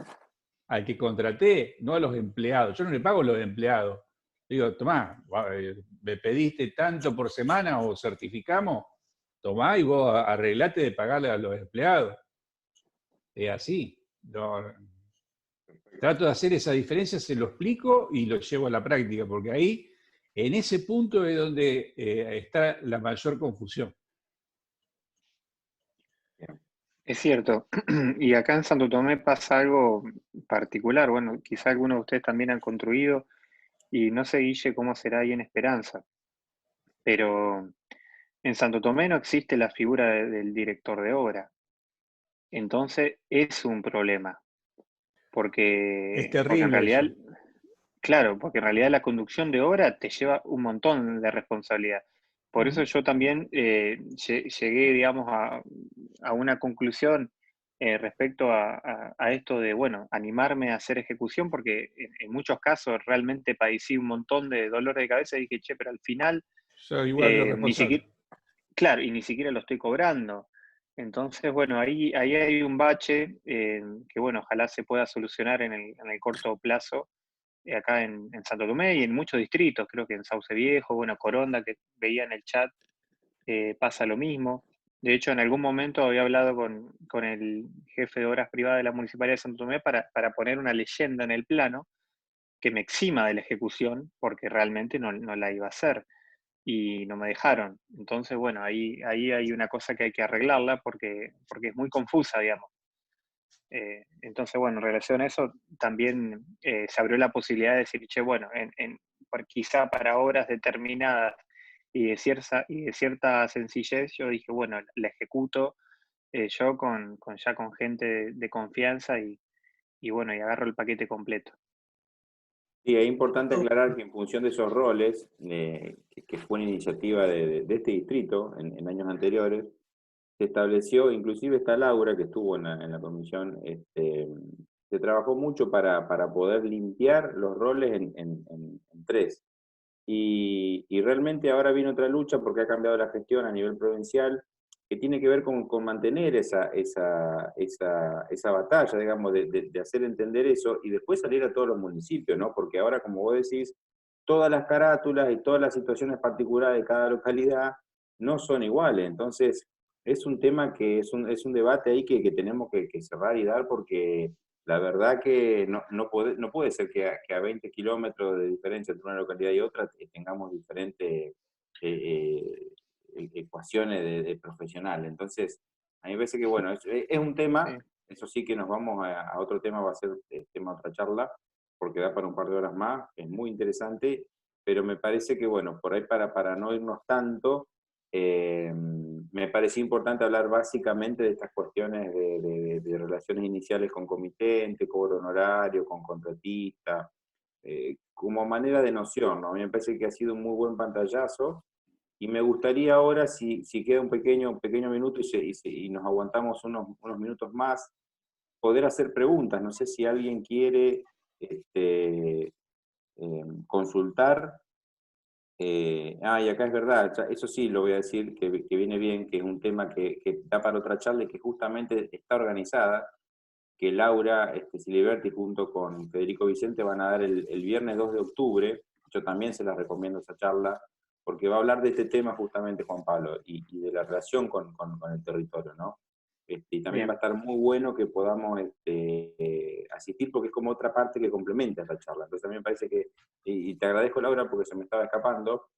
que contraté, no a los empleados. Yo no le pago a los empleados. Digo, tomá, me pediste tanto por semana o certificamos, tomá y vos arreglate de pagarle a los empleados. Es así. Trato de hacer esa diferencia, se lo explico y lo llevo a la práctica, porque ahí, en ese punto es donde está la mayor confusión. Es cierto. Y acá en Santo Tomé pasa algo particular. Bueno, quizá algunos de ustedes también han construido, y no sé, Guille, cómo será ahí en Esperanza, pero en Santo Tomé no existe la figura del director de obra. Entonces es un problema, Es porque en terrible realidad, eso. claro, porque en realidad la conducción de obra te lleva un montón de responsabilidad. Por eso yo también llegué, digamos, a una conclusión respecto a esto de, bueno, animarme a hacer ejecución, porque en muchos casos realmente padecí un montón de dolor de cabeza y dije, che, pero al final Soy igual de ni responsable. siquiera, claro, y ni siquiera lo estoy cobrando. Entonces, bueno, ahí hay un bache que, bueno, ojalá se pueda solucionar en el corto plazo acá en Santo Tomé y en muchos distritos, creo que en Sauce Viejo, bueno, Coronda, que veía en el chat, pasa lo mismo. De hecho, en algún momento había hablado con el jefe de obras privadas de la Municipalidad de Santo Tomé para poner una leyenda en el plano que me exima de la ejecución, porque realmente no la iba a hacer y no me dejaron. Entonces, bueno, ahí hay una cosa que hay que arreglarla porque es muy confusa, digamos. Entonces, bueno, en relación a eso, también se abrió la posibilidad de decir, che, bueno, quizá para obras determinadas y de cierta sencillez, yo dije, bueno, la ejecuto yo ya con gente de confianza y bueno, y agarro el paquete completo. Sí, es importante aclarar que en función de esos roles, que fue una iniciativa de este distrito en años anteriores, se estableció, inclusive está Laura, que estuvo en la comisión, se trabajó mucho para poder limpiar los roles en tres. Y realmente ahora viene otra lucha porque ha cambiado la gestión a nivel provincial, que tiene que ver con mantener esa batalla, digamos, de hacer entender eso y después salir a todos los municipios, ¿no? Porque ahora, como vos decís, todas las carátulas y todas las situaciones particulares de cada localidad no son iguales. Entonces, es un tema que es un debate ahí que tenemos que cerrar y dar porque la verdad que no puede ser que a 20 kilómetros de diferencia entre una localidad y otra tengamos diferentes ecuaciones de profesional. Entonces, a mí me parece que, bueno, es un tema, Sí. eso sí que nos vamos a otro tema, va a ser el tema de otra charla, porque da para un par de horas más, es muy interesante, pero me parece que, bueno, por ahí para no irnos tanto, me parecía importante hablar básicamente de estas cuestiones de relaciones iniciales con comitente, cobro honorario, con contratista, como manera de noción, ¿no? A mí me parece que ha sido un muy buen pantallazo y me gustaría ahora, si queda un pequeño minuto y nos aguantamos unos minutos más, poder hacer preguntas. No sé si alguien quiere consultar. Y acá es verdad, eso sí lo voy a decir, que viene bien, que es un tema que da para otra charla y que justamente está organizada, que Laura Siliberti junto con Federico Vicente van a dar el viernes 2 de octubre. Yo también se las recomiendo esa charla, porque va a hablar de este tema justamente Juan Pablo, y de la relación con el territorio, ¿no? Y también va a Bien, estar muy bueno que podamos asistir, porque es como otra parte que complementa esa charla. Entonces a mí me parece que, y te agradezco Laura porque se me estaba escapando,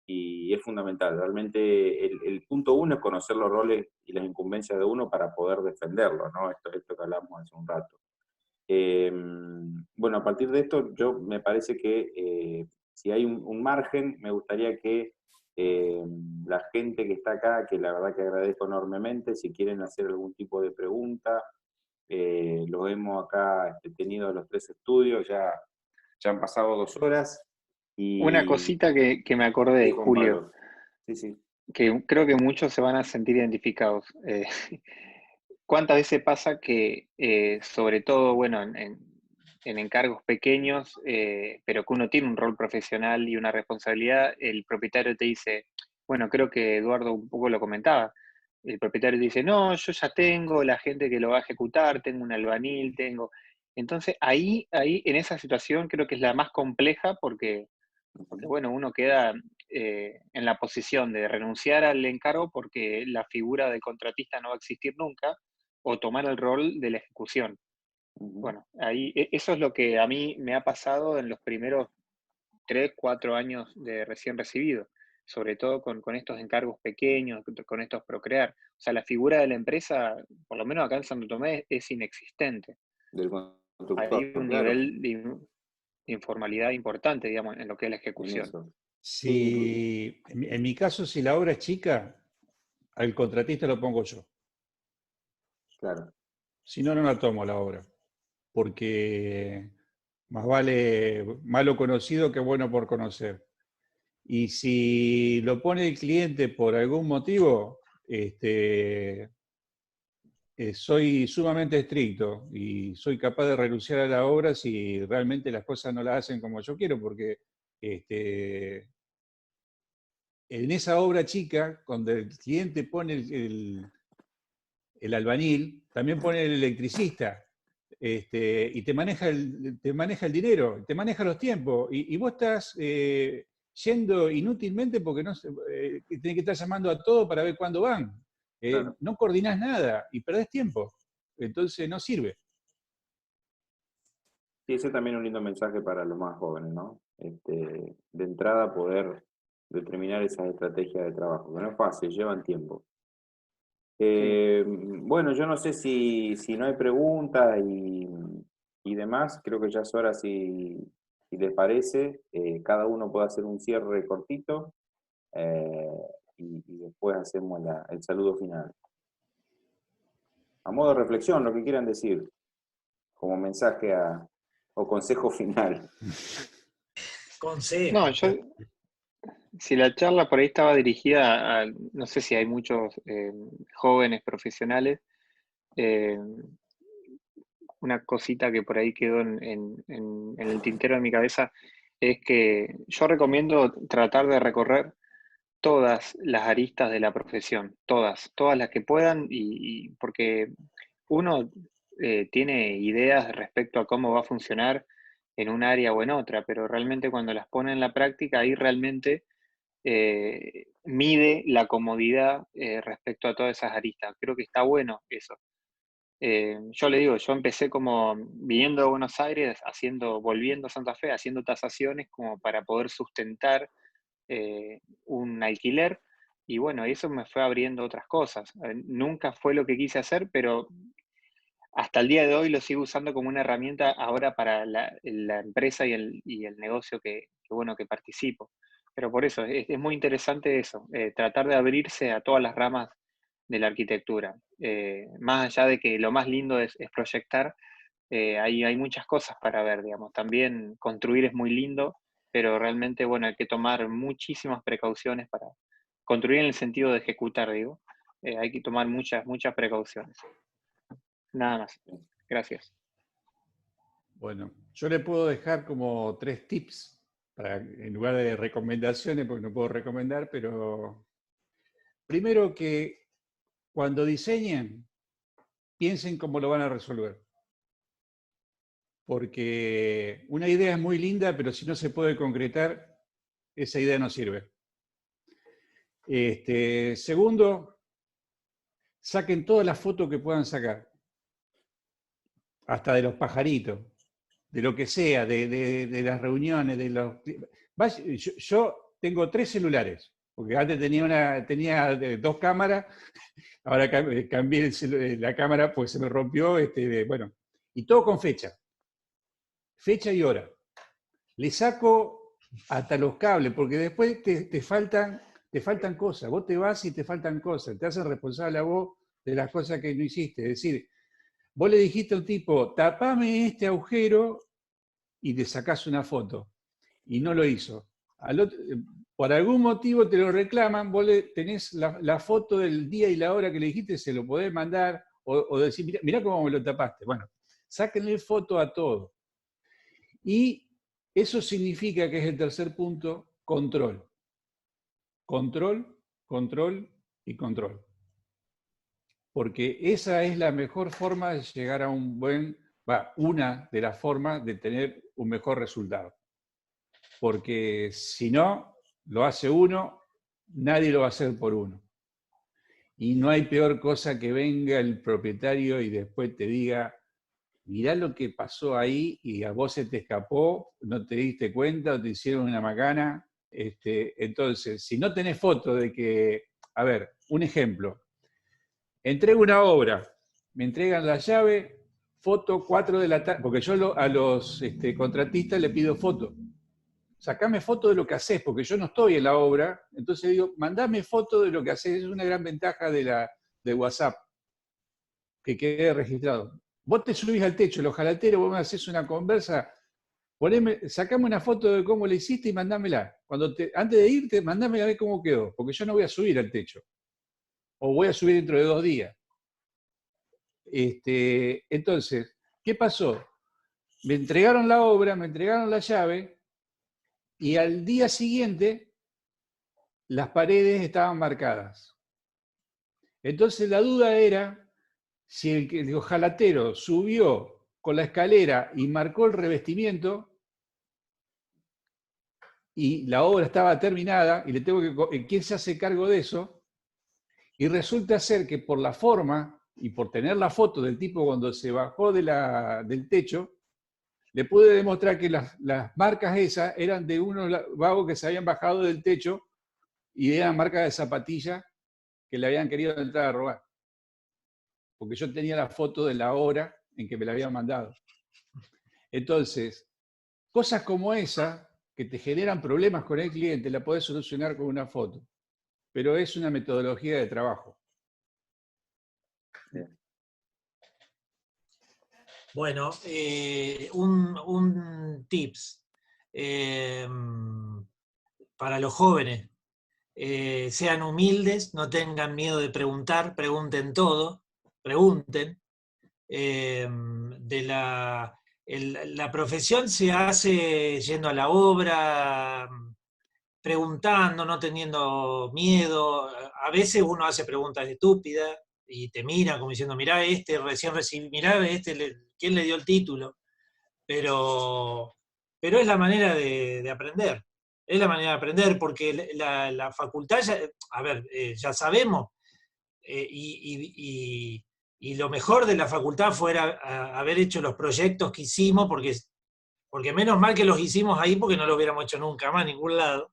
y es fundamental. Realmente el punto uno es conocer los roles y las incumbencias de uno para poder defenderlos, ¿no? Esto que hablamos hace un rato. Bueno, a partir de esto, yo me parece que si hay un margen, me gustaría que la gente que está acá, que la verdad que agradezco enormemente, si quieren hacer algún tipo de pregunta, los hemos acá tenido los tres estudios, ya han pasado 2 horas, una y cosita que me acordé, sí, Juan Julio, Pablo, sí, sí. que creo que muchos se van a sentir identificados. ¿Cuántas veces pasa que, sobre todo, bueno, en encargos pequeños, pero que uno tiene un rol profesional y una responsabilidad, el propietario te dice, bueno, creo que Eduardo un poco lo comentaba, el propietario te dice, no, yo ya tengo la gente que lo va a ejecutar, tengo un albanil, tengo... Entonces, ahí, en esa situación creo que es la más compleja porque bueno, uno queda en la posición de renunciar al encargo porque la figura del contratista no va a existir nunca, o tomar el rol de la ejecución. Ujú. Bueno, ahí eso es lo que a mí me ha pasado en los primeros 3, 4 años de recién recibido, sobre todo con estos encargos pequeños, con estos procrear. O sea, la figura de la empresa, por lo menos acá en Santo Tomé, es inexistente. Del Hay constructor, un claro, nivel de informalidad importante, digamos, en lo que es la en ejecución. eso. Sí, Si, en mi caso, si la obra es chica, al contratista lo pongo yo. claro. Si no, no la tomo la obra. Porque más vale malo conocido que bueno por conocer. Y si lo pone el cliente por algún motivo, soy sumamente estricto y soy capaz de renunciar a la obra si realmente las cosas no las hacen como yo quiero, porque este, en esa obra chica, cuando el cliente pone el albañil, también pone el electricista. Y te maneja el dinero, te maneja los tiempos, y vos estás yendo inútilmente porque no, tenés que estar llamando a todos para ver cuándo van. Claro. No coordinás nada y perdés tiempo. Entonces no sirve. Sí, ese también es un lindo mensaje para los más jóvenes, ¿no? De entrada poder determinar esas estrategias de trabajo, que no es fácil, llevan tiempo. Bueno, yo no sé si no hay preguntas y demás, creo que ya es hora, si les parece, cada uno puede hacer un cierre cortito eh, y después hacemos el saludo final. A modo de reflexión, lo que quieran decir, como mensaje o consejo final. Consejo. No, si la charla por ahí estaba dirigida a, no sé si hay muchos jóvenes profesionales, eh, una cosita que por ahí quedó en el tintero de mi cabeza es que yo recomiendo tratar de recorrer todas las aristas de la profesión, todas las que puedan, y porque uno tiene ideas respecto a cómo va a funcionar en un área o en otra, pero realmente cuando las pone en la práctica, ahí realmente mide la comodidad respecto a todas esas aristas. Creo que está bueno eso. Yo le digo, yo empecé como viniendo a Buenos Aires, volviendo a Santa Fe, haciendo tasaciones como para poder sustentar un alquiler, y bueno, eso me fue abriendo otras cosas. Nunca fue lo que quise hacer, pero hasta el día de hoy lo sigo usando como una herramienta ahora para la empresa y el negocio bueno, que participo. Pero por eso, es muy interesante eso, tratar de abrirse a todas las ramas de la arquitectura. Más allá de que lo más lindo es proyectar, hay muchas cosas para ver, digamos. También construir es muy lindo, pero realmente, bueno, hay que tomar muchísimas precauciones para construir en el sentido de ejecutar, digo. Hay que tomar muchas precauciones. Nada más. Gracias. Bueno, yo le puedo dejar como 3 tips, en lugar de recomendaciones, porque no puedo recomendar, pero primero que cuando diseñen, piensen cómo lo van a resolver. Porque una idea es muy linda, pero si no se puede concretar, esa idea no sirve. Segundo, saquen todas las fotos que puedan sacar, hasta de los pajaritos, de lo que sea, de las reuniones, de los... Yo tengo 3 celulares, porque antes tenía 2 cámaras, ahora cambié la cámara, pues se me rompió, bueno, y todo con fecha y hora. Le saco hasta los cables, porque después te faltan cosas, vos te vas y te faltan cosas, te hacen responsable a vos de las cosas que no hiciste, es decir, vos le dijiste a un tipo, tapame este agujero y te sacás una foto. Y no lo hizo. Por algún motivo te lo reclaman, vos tenés la foto del día y la hora que le dijiste, se lo podés mandar, o decir, mirá cómo me lo tapaste. Bueno, sáquenle foto a todo. Y eso significa que es el tercer punto, control. Control, control y control. Porque esa es la mejor forma de llegar a una de las formas de tener un mejor resultado. Porque si no, lo hace uno, nadie lo va a hacer por uno. Y no hay peor cosa que venga el propietario y después te diga, mirá lo que pasó ahí y a vos se te escapó, no te diste cuenta, te hicieron una macana. Entonces, si no tenés foto de que, a ver, un ejemplo, entrego una obra, me entregan la llave, foto 4 de la tarde, porque yo a los contratistas le pido foto. Sacame foto de lo que haces, porque yo no estoy en la obra, entonces digo, mandame foto de lo que haces, es una gran ventaja de WhatsApp, que quede registrado. Vos te subís al techo, los jalateros, vos me haces una conversa, sacame una foto de cómo le hiciste y mandámela. Antes de irte, mandámela a ver cómo quedó, porque yo no voy a subir al techo, o voy a subir dentro de 2 días. Entonces, ¿qué pasó? Me entregaron la obra, me entregaron la llave, y al día siguiente las paredes estaban marcadas. Entonces la duda era si el hojalatero subió con la escalera y marcó el revestimiento y la obra estaba terminada y le tengo que... ¿Quién se hace cargo de eso? Y resulta ser que por la forma y por tener la foto del tipo cuando se bajó del techo, le pude demostrar que las marcas esas eran de unos vagos que se habían bajado del techo y eran marcas de zapatilla que le habían querido entrar a robar. porque yo tenía la foto de la hora en que me la habían mandado. Entonces, cosas como esa, que te generan problemas con el cliente, la podés solucionar con una foto, pero es una metodología de trabajo. Bien. Bueno, un tips para los jóvenes. Sean humildes, no tengan miedo de preguntar, pregunten todo, pregunten. La profesión se hace yendo a la obra, preguntando, no teniendo miedo. A veces uno hace preguntas estúpidas y te mira como diciendo, mirá, recién recibí, mirá, ¿quién le dio el título? Pero es la manera de aprender. Es la manera de aprender, porque la facultad, ya sabemos, y lo mejor de la facultad fuera haber hecho los proyectos que hicimos, porque menos mal que los hicimos ahí, porque no los hubiéramos hecho nunca más en ningún lado.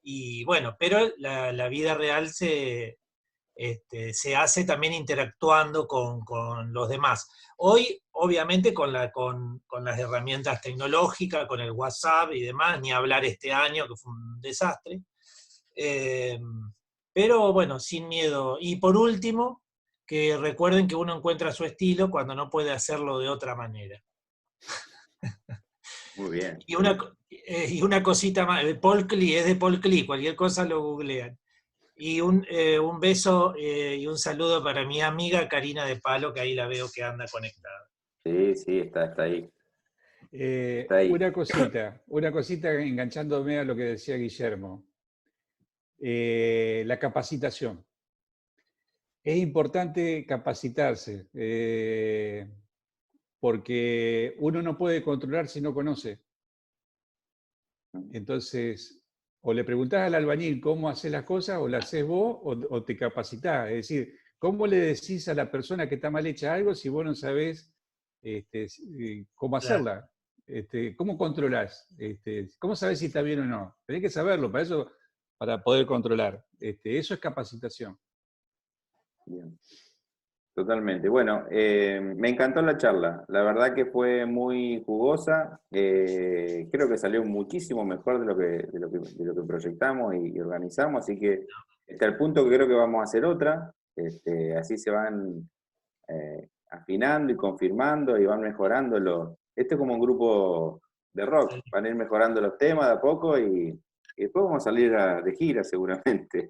Y bueno, pero la vida real se hace también interactuando con los demás. Hoy, obviamente, con las herramientas tecnológicas, con el WhatsApp y demás, ni hablar este año, que fue un desastre. Pero bueno, sin miedo. Y por último, que recuerden que uno encuentra su estilo cuando no puede hacerlo de otra manera. Muy bien. Y una cosita más, Paul Klee, es de Paul Klee, cualquier cosa lo googlean. Y un beso y un saludo para mi amiga Karina de Palo, que ahí la veo que anda conectada. Sí, sí, está ahí. Está ahí. Una cosita enganchándome a lo que decía Guillermo. La capacitación. Es importante capacitarse, porque uno no puede controlar si no conoce. Entonces, o le preguntás al albañil cómo hacer las cosas, o las haces vos, o te capacitás. Es decir, ¿cómo le decís a la persona que está mal hecha algo si vos no sabés cómo hacerla? ¿Cómo controlás? ¿Cómo sabés si está bien o no? Tenés que saberlo, para poder controlar. Eso es capacitación. Bien. Totalmente. Bueno, me encantó la charla. La verdad que fue muy jugosa. Creo que salió muchísimo mejor de lo que proyectamos y organizamos. Así que hasta el punto que creo que vamos a hacer otra. Así se van afinando y confirmando y van mejorando Esto es como un grupo de rock. Van a ir mejorando los temas de a poco y después vamos a salir de gira seguramente.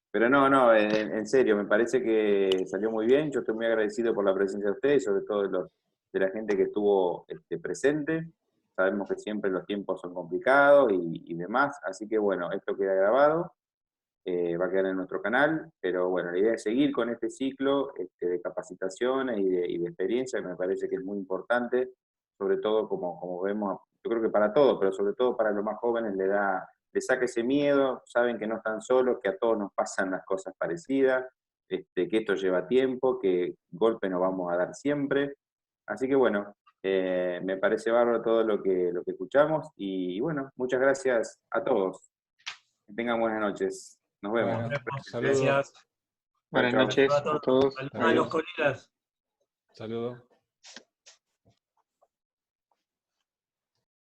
Pero no, en serio, me parece que salió muy bien. Yo estoy muy agradecido por la presencia de ustedes, sobre todo de la gente que estuvo presente. Sabemos que siempre los tiempos son complicados y demás, así que bueno, esto queda grabado, va a quedar en nuestro canal, pero bueno, la idea es seguir con este ciclo de capacitaciones y de experiencia, que me parece que es muy importante, sobre todo como vemos, yo creo que para todos, pero sobre todo para los más jóvenes le saca ese miedo, saben que no están solos, que a todos nos pasan las cosas parecidas, que esto lleva tiempo, que golpe nos vamos a dar siempre. Así que bueno, me parece bárbaro todo lo que escuchamos y bueno, muchas gracias a todos. Que tengan buenas noches. Nos vemos. Bueno, Gracias. Buenas Chao. noches a todos. A los colegas. Saludos.